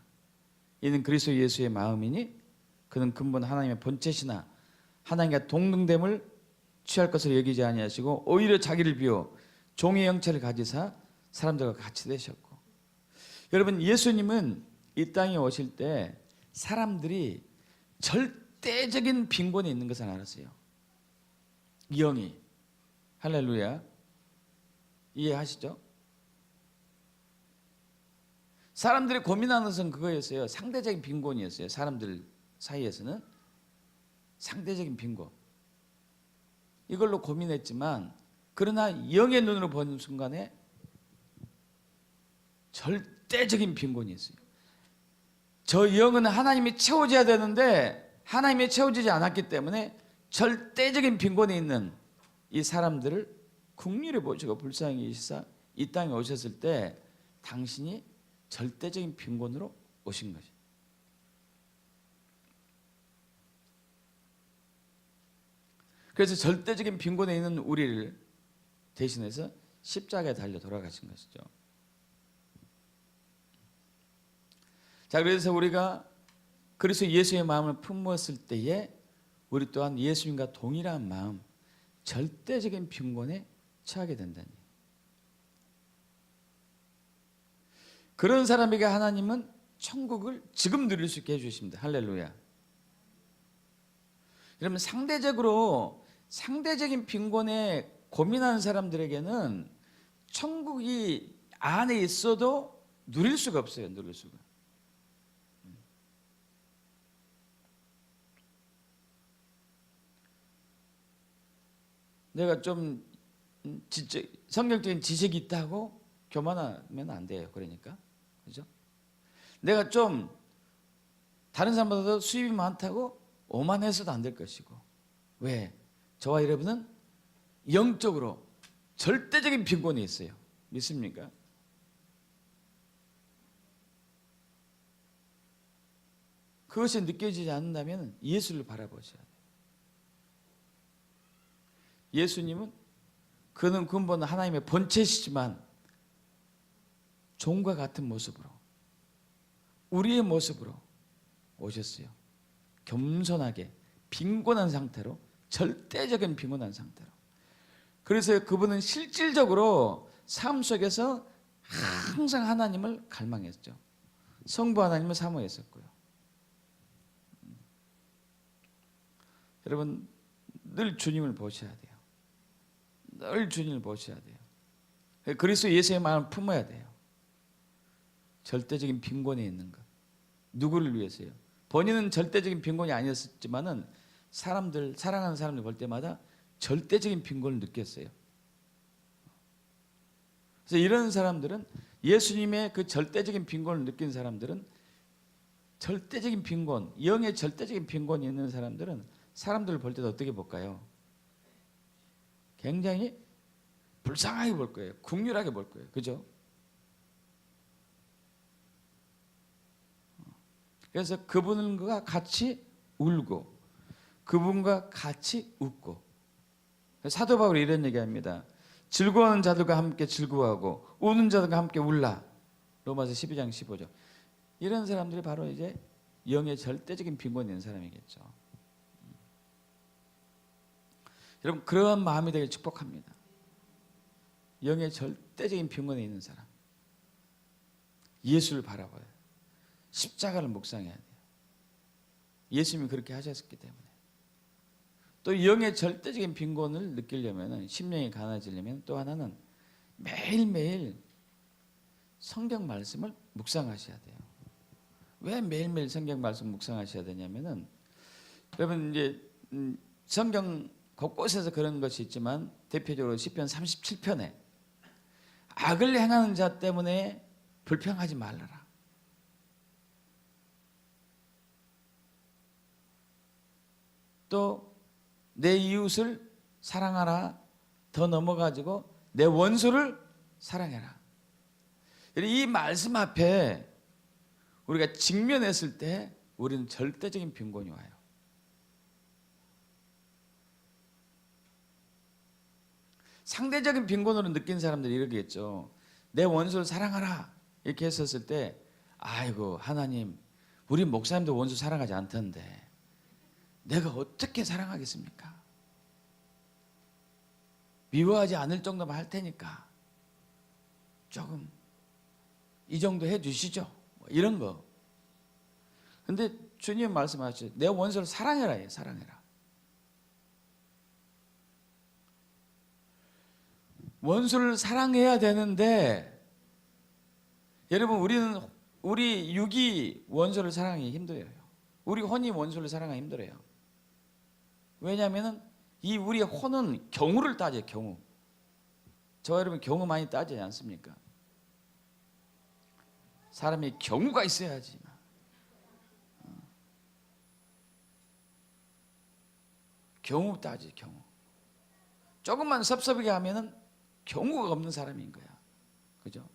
이는 그리스도 예수의 마음이니 그는 근본 하나님의 본체시나 하나님과 동등됨을 취할 것을 여기지 아니하시고 오히려 자기를 비워 종의 형체를 가지사 사람들과 같이 되셨고. 여러분, 예수님은 이 땅에 오실 때 사람들이 절대적인 빈곤에 있는 것을 알았어요. 영이. 할렐루야. 이해하시죠? 사람들이 고민하는 것은 그거였어요. 상대적인 빈곤이었어요. 사람들 사이에서는 상대적인 빈곤. 이걸로 고민했지만, 그러나 영의 눈으로 보는 순간에 절대적인 빈곤이 있어요. 저 영은 하나님이 채워줘야 되는데 하나님이 채워지지 않았기 때문에 절대적인 빈곤에 있는 이 사람들을 긍휼히 보시고 불쌍히 여기사 이 땅에 오셨을 때 당신이 절대적인 빈곤으로 오신 것이죠. 그래서 절대적인 빈곤에 있는 우리를 대신해서 십자가에 달려 돌아가신 것이죠. 자, 그래서 우리가 그리스도 예수의 마음을 품었을 때에 우리 또한 예수님과 동일한 마음, 절대적인 빈곤에 처하게 된다니. 그런 사람에게 하나님은 천국을 지금 누릴 수 있게 해주십니다. 할렐루야. 여러분, 상대적인 빈곤에 고민하는 사람들에게는 천국이 안에 있어도 누릴 수가 없어요. 누릴 수가. 내가 좀 성경적인 지식이 있다고 교만하면 안 돼요. 그러니까. 그죠? 내가 좀 다른 사람보다 수입이 많다고 오만해서도 안 될 것이고. 왜? 저와 여러분은 영적으로 절대적인 빈곤이 있어요. 믿습니까? 그것이 느껴지지 않는다면 예수를 바라보셔야 돼요. 예수님은 그는 근본 하나님의 본체시지만 종과 같은 모습으로, 우리의 모습으로 오셨어요. 겸손하게 빈곤한 상태로, 절대적인 빈곤한 상태로. 그래서 그분은 실질적으로 삶 속에서 항상 하나님을 갈망했죠. 성부 하나님을 사모했었고요. 여러분, 늘 주님을 보셔야 돼요. 늘 주님을 보셔야 돼요. 그리스도 예수의 마음을 품어야 돼요. 절대적인 빈곤에 있는 것. 누구를 위해서요? 본인은 절대적인 빈곤이 아니었지만은 사랑하는 사람들 볼 때마다 절대적인 빈곤을 느꼈어요. 그래서 이런 사람들은, 예수님의 그 절대적인 빈곤을 느낀 사람들은, 절대적인 빈곤, 영의 절대적인 빈곤이 있는 사람들은 사람들을 볼 때도 어떻게 볼까요? 굉장히 불쌍하게 볼 거예요. 긍휼하게 볼 거예요. 그죠? 그래서 그분과 같이 울고 그분과 같이 웃고. 사도 바울이 이런 얘기합니다. 즐거워하는 자들과 함께 즐거워하고 우는 자들과 함께 울라. 로마서 12장 15절. 이런 사람들이 바로 이제 영의 절대적인 빈곤이 있는 사람이겠죠. 여러분, 그러한 마음이 되길 축복합니다. 영의 절대적인 빈곤에 있는 사람, 예수를 바라봐야 돼요. 십자가를 묵상해야 돼요. 예수님이 그렇게 하셨기 때문에. 또 영의 절대적인 빈곤을 느끼려면, 심령이 가난해지려면 또 하나는 매일매일 성경 말씀을 묵상하셔야 돼요. 왜 매일매일 성경 말씀 묵상하셔야 되냐면은, 여러분 이제 성경 곳곳에서 그런 것이 있지만 대표적으로 시편 37편에 악을 행하는 자 때문에 불평하지 말라라. 또 내 이웃을 사랑하라. 더 넘어가지고 내 원수를 사랑해라. 이 말씀 앞에 우리가 직면했을 때 우리는 절대적인 빈곤이 와요. 상대적인 빈곤으로 느낀 사람들이 이러겠죠. 내 원수를 사랑하라 이렇게 했었을 때, 아이고 하나님, 우리 목사님도 원수 사랑하지 않던데 내가 어떻게 사랑하겠습니까? 미워하지 않을 정도만 할 테니까 조금 이 정도 해주시죠. 뭐 이런 거. 근데 주님 말씀하시죠. 내 원수를 사랑해라. 사랑해라. 원수를 사랑해야 되는데 여러분 우리 육이 원수를 사랑하기 힘들어요. 우리 혼이 원수를 사랑하기 힘들어요. 왜냐하면 이 우리의 혼은 경우를 따져요. 경우. 저 여러분 경우 많이 따지지 않습니까? 사람이 경우가 있어야지. 경우 따지 경우. 조금만 섭섭하게 하면은 경우가 없는 사람인 거야. 그죠?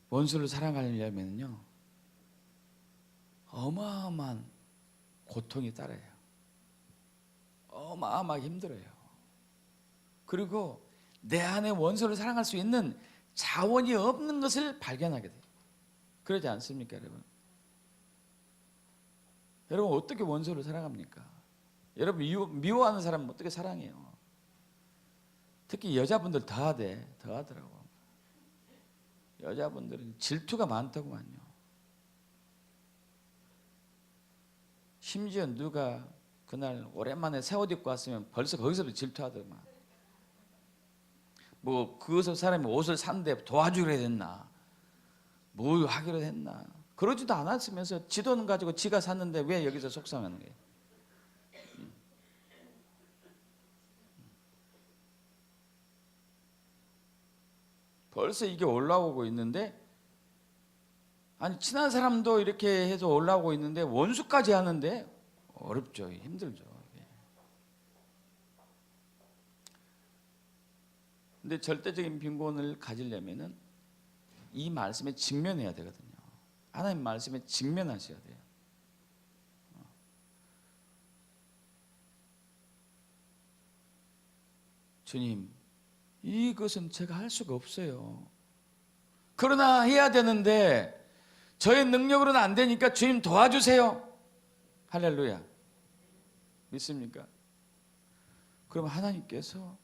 원수를 사랑하려면요 어마어마한 고통이 따라요. 어마어마하게 힘들어요. 그리고 내 안에 원수를 사랑할 수 있는 자원이 없는 것을 발견하게 돼요. 그러지 않습니까, 여러분? 여러분 어떻게 원수를 사랑합니까? 여러분 미워하는 사람은 어떻게 사랑해요? 특히 여자분들 더 하더라고. 여자분들은 질투가 많다고만요. 심지어 누가 그날 오랜만에 새 옷 입고 왔으면 벌써 거기서도 질투하더만. 뭐 그것을 사람이 옷을 샀는데 도와주기로 했나, 뭐 하기로 했나. 그러지도 않았으면서 지 돈 가지고 지가 샀는데 왜 여기서 속상하는 거예요? 벌써 이게 올라오고 있는데, 아니 친한 사람도 이렇게 해서 올라오고 있는데 원수까지 하는데 어렵죠. 힘들죠. 근데 절대적인 빈곤을 가지려면은 이 말씀에 직면해야 되거든요. 하나님 말씀에 직면하셔야 돼요. 주님, 이것은 제가 할 수가 없어요. 그러나 해야 되는데 저의 능력으로는 안 되니까 주님 도와주세요. 할렐루야. 믿습니까? 그럼 하나님께서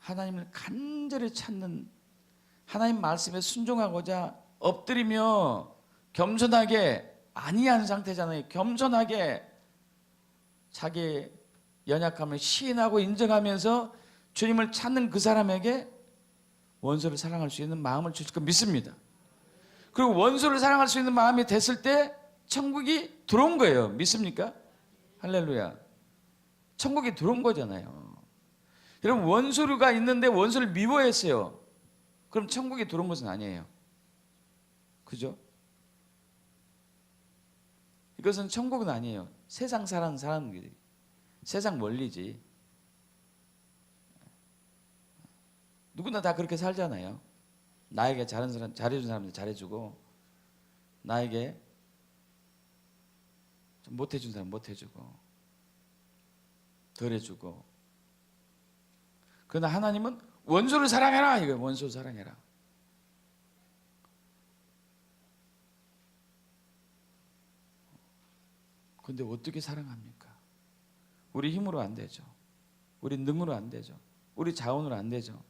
하나님을 간절히 찾는, 하나님 말씀에 순종하고자 엎드리며 겸손하게, 안이한 상태잖아요. 겸손하게 자기의 연약함을 시인하고 인정하면서 주님을 찾는 그 사람에게 원수를 사랑할 수 있는 마음을 주실 거 믿습니다. 그리고 원수를 사랑할 수 있는 마음이 됐을 때 천국이 들어온 거예요. 믿습니까? 할렐루야. 천국이 들어온 거잖아요. 여러분 원수가 있는데 원수를 미워했어요. 그럼 천국이 들어온 것은 아니에요. 그죠? 이것은 천국은 아니에요. 세상 사는 게 세상 원리지. 누구나 다 그렇게 살잖아요. 나에게 잘해준 사람들 잘해주고, 나에게 좀 못해준 사람 못해주고, 덜해주고. 그러나 하나님은 원수를 사랑해라 이거예요. 원수를 사랑해라. 근데 어떻게 사랑합니까? 우리 힘으로 안 되죠. 우리 능으로 안 되죠. 우리 자원으로 안 되죠.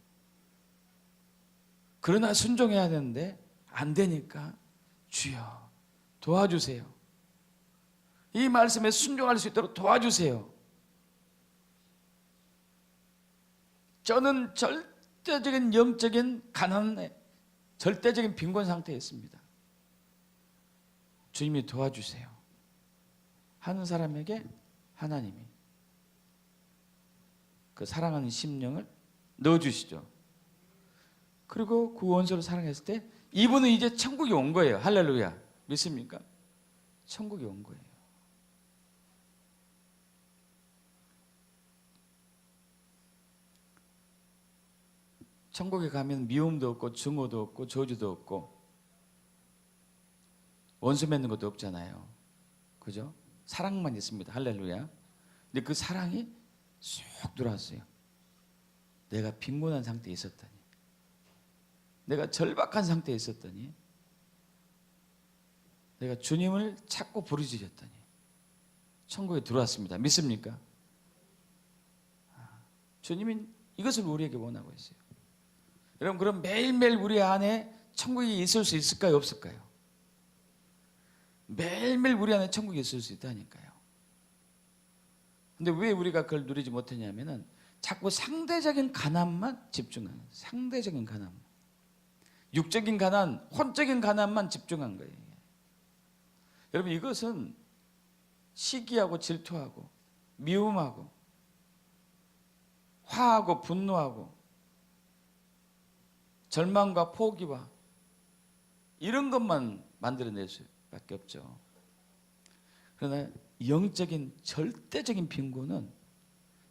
그러나 순종해야 되는데 안 되니까 주여 도와주세요. 이 말씀에 순종할 수 있도록 도와주세요. 저는 절대적인 영적인 가난에, 절대적인 빈곤 상태에 있습니다. 주님이 도와주세요 하는 사람에게 하나님이 그 사랑하는 심령을 넣어주시죠. 그리고 그 원수를 사랑했을 때 이분은 이제 천국이 온 거예요. 할렐루야. 믿습니까? 천국이 온 거예요. 천국에 가면 미움도 없고 증오도 없고 저주도 없고 원수 맺는 것도 없잖아요. 그죠? 사랑만 있습니다. 할렐루야. 근데 그 사랑이 쏙 들어왔어요. 내가 빈곤한 상태에 있었더니, 내가 절박한 상태에 있었더니, 내가 주님을 찾고 부르짖었더니 천국에 들어왔습니다. 믿습니까? 주님은 이것을 우리에게 원하고 있어요. 여러분, 그럼 매일매일 우리 안에 천국이 있을 수 있을까요? 없을까요? 매일매일 우리 안에 천국이 있을 수 있다니까요. 근데 왜 우리가 그걸 누리지 못했냐면은 자꾸 상대적인 가난만 집중하는, 상대적인 가난, 육적인 가난, 혼적인 가난만 집중한 거예요. 여러분, 이것은 시기하고 질투하고 미움하고 화하고 분노하고 절망과 포기와 이런 것만 만들어낼 수밖에 없죠. 그러나 영적인 절대적인 빈곤은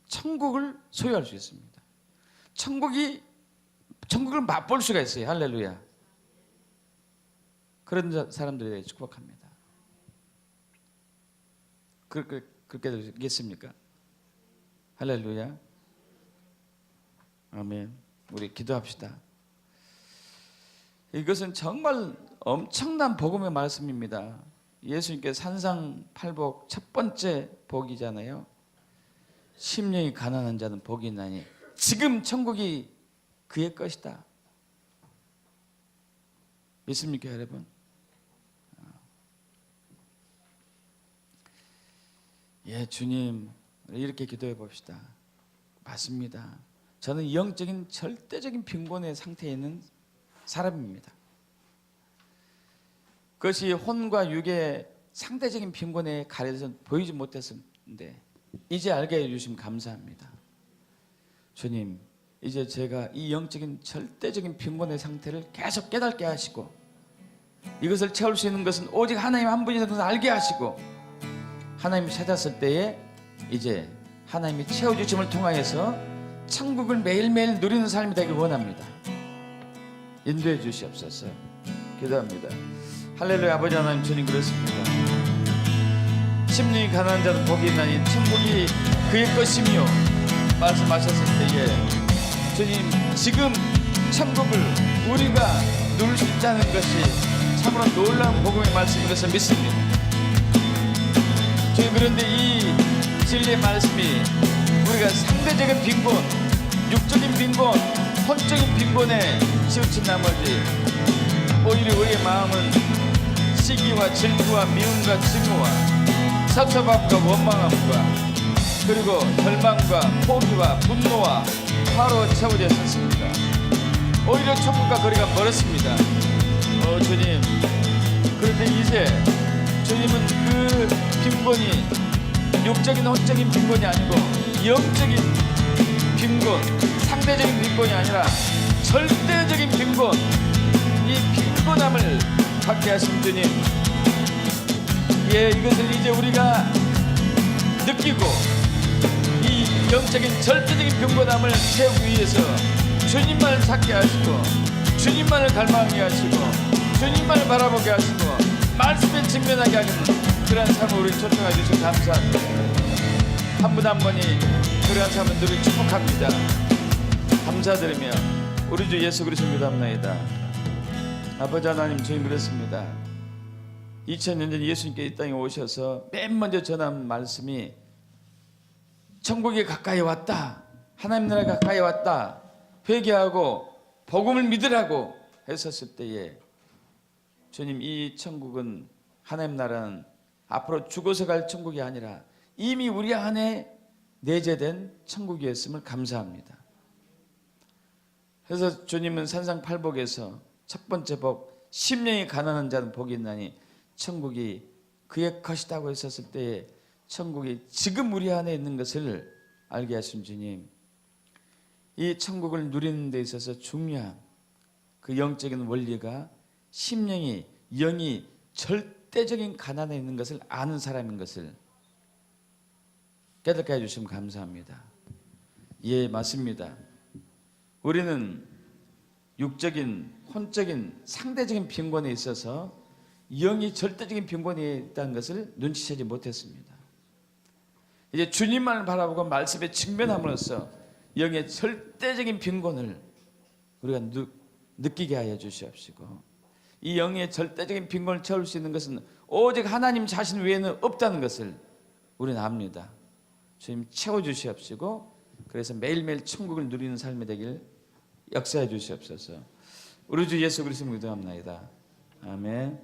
천국을 소유할 수 있습니다. 천국을 맛볼 수가 있어요. 할렐루야. 그런 사람들에게 축복합니다. 그렇게 되겠습니까? 할렐루야. 아멘. 우리 기도합시다. 이것은 정말 엄청난 복음의 말씀입니다. 예수님께서 산상팔복 첫 번째 복이잖아요. 심령이 가난한 자는 복이 있나니 지금 천국이 그의 것이다. 믿습니까, 여러분? 예, 주님, 이렇게 기도해 봅시다. 맞습니다. 저는 영적인 절대적인 빈곤의 상태에 있는 사람입니다. 그것이 혼과 육의 상대적인 빈곤에 가려서 보이지 못했는데 이제 알게 해주시면 감사합니다. 주님, 이제 제가 이 영적인 절대적인 빈곤의 상태를 계속 깨닫게 하시고 이것을 채울 수 있는 것은 오직 하나님 한 분이라는 것을 알게 하시고 하나님을 찾았을 때에 이제 하나님이 채워주심을 통하여서 천국을 매일매일 누리는 삶이 되길 원합니다. 인도해 주시옵소서. 기도합니다. 할렐루야. 아버지 하나님, 주님 그렇습니다. 심령이 가난한 자는 복이 있나니 천국이 그의 것이며 말씀하셨을 때에 주님, 지금 천국을 우리가 누릴 수 있다는 것이 참으로 놀라운 복음의 말씀인 것을 믿습니다. 주님, 그런데 이 진리의 말씀이 우리가 상대적인 빈곤, 육적인 빈곤, 혼적인 빈곤에 치우친 나머지 오히려 우리의 마음은 시기와 질투와 미움과 증오와 섭섭함과 원망함과 그리고 절망과 포기와 분노와 화로 채워져 있었습니다. 오히려 천국과 거리가 멀었습니다. 주님, 그런데 이제 주님은 그 빈곤이 육적인 혼적인 빈곤이 아니고 영적인 빈곤, 상대적인 빈곤이 아니라 절대적인 빈곤, 이 빈곤함을 받게 하신 주님, 예, 이것을 이제 우리가 느끼고 이 영적인 절대적인 빈곤함을 채우기 위해서 주님만을 찾게 하시고 주님만을 갈망하게 하시고 주님만을 바라보게 하시고 말씀에 직면하게 하시는 그러한 삶을 우리 초청해 주셔서 감사합니다. 한 분 한 분이 그러한 삶을 늘 축복합니다. 감사드리며 우리 주 예수 그리스도 믿옵나이다. 아버지 하나님, 주님 그렇습니다. 2000년 전 예수님께 이 땅에 오셔서 맨 먼저 전한 말씀이 천국이 가까이 왔다, 하나님 나라가 가까이 왔다, 회개하고 복음을 믿으라고 했었을 때에 주님, 이 천국은, 하나님 나라는 앞으로 죽어서 갈 천국이 아니라 이미 우리 안에 내재된 천국이었음을 감사합니다. 그래서 주님은 산상팔복에서 첫 번째 복, 심령이 가난한 자는 복이 있나니 천국이 그의 것이라고 했었을 때에 천국이 지금 우리 안에 있는 것을 알게 하신 주님, 이 천국을 누리는 데 있어서 중요한 그 영적인 원리가 심령이, 영이 절대적인 가난에 있는 것을 아는 사람인 것을 깨닫게 해주시면 감사합니다. 예, 맞습니다. 우리는 육적인, 혼적인, 상대적인 빈곤에 있어서 영이 절대적인 빈곤에 있다는 것을 눈치채지 못했습니다. 이제 주님만을 바라보고 말씀에 직면함으로써 영의 절대적인 빈곤을 우리가 느끼게 하여 주시옵시고, 이 영의 절대적인 빈곤을 채울 수 있는 것은 오직 하나님 자신 외에는 없다는 것을 우리는 압니다. 주님 채워주시옵시고, 그래서 매일매일 천국을 누리는 삶이 되길 역사해 주시옵소서. 우리 주 예수 그리스도 기도합나이다. 아멘.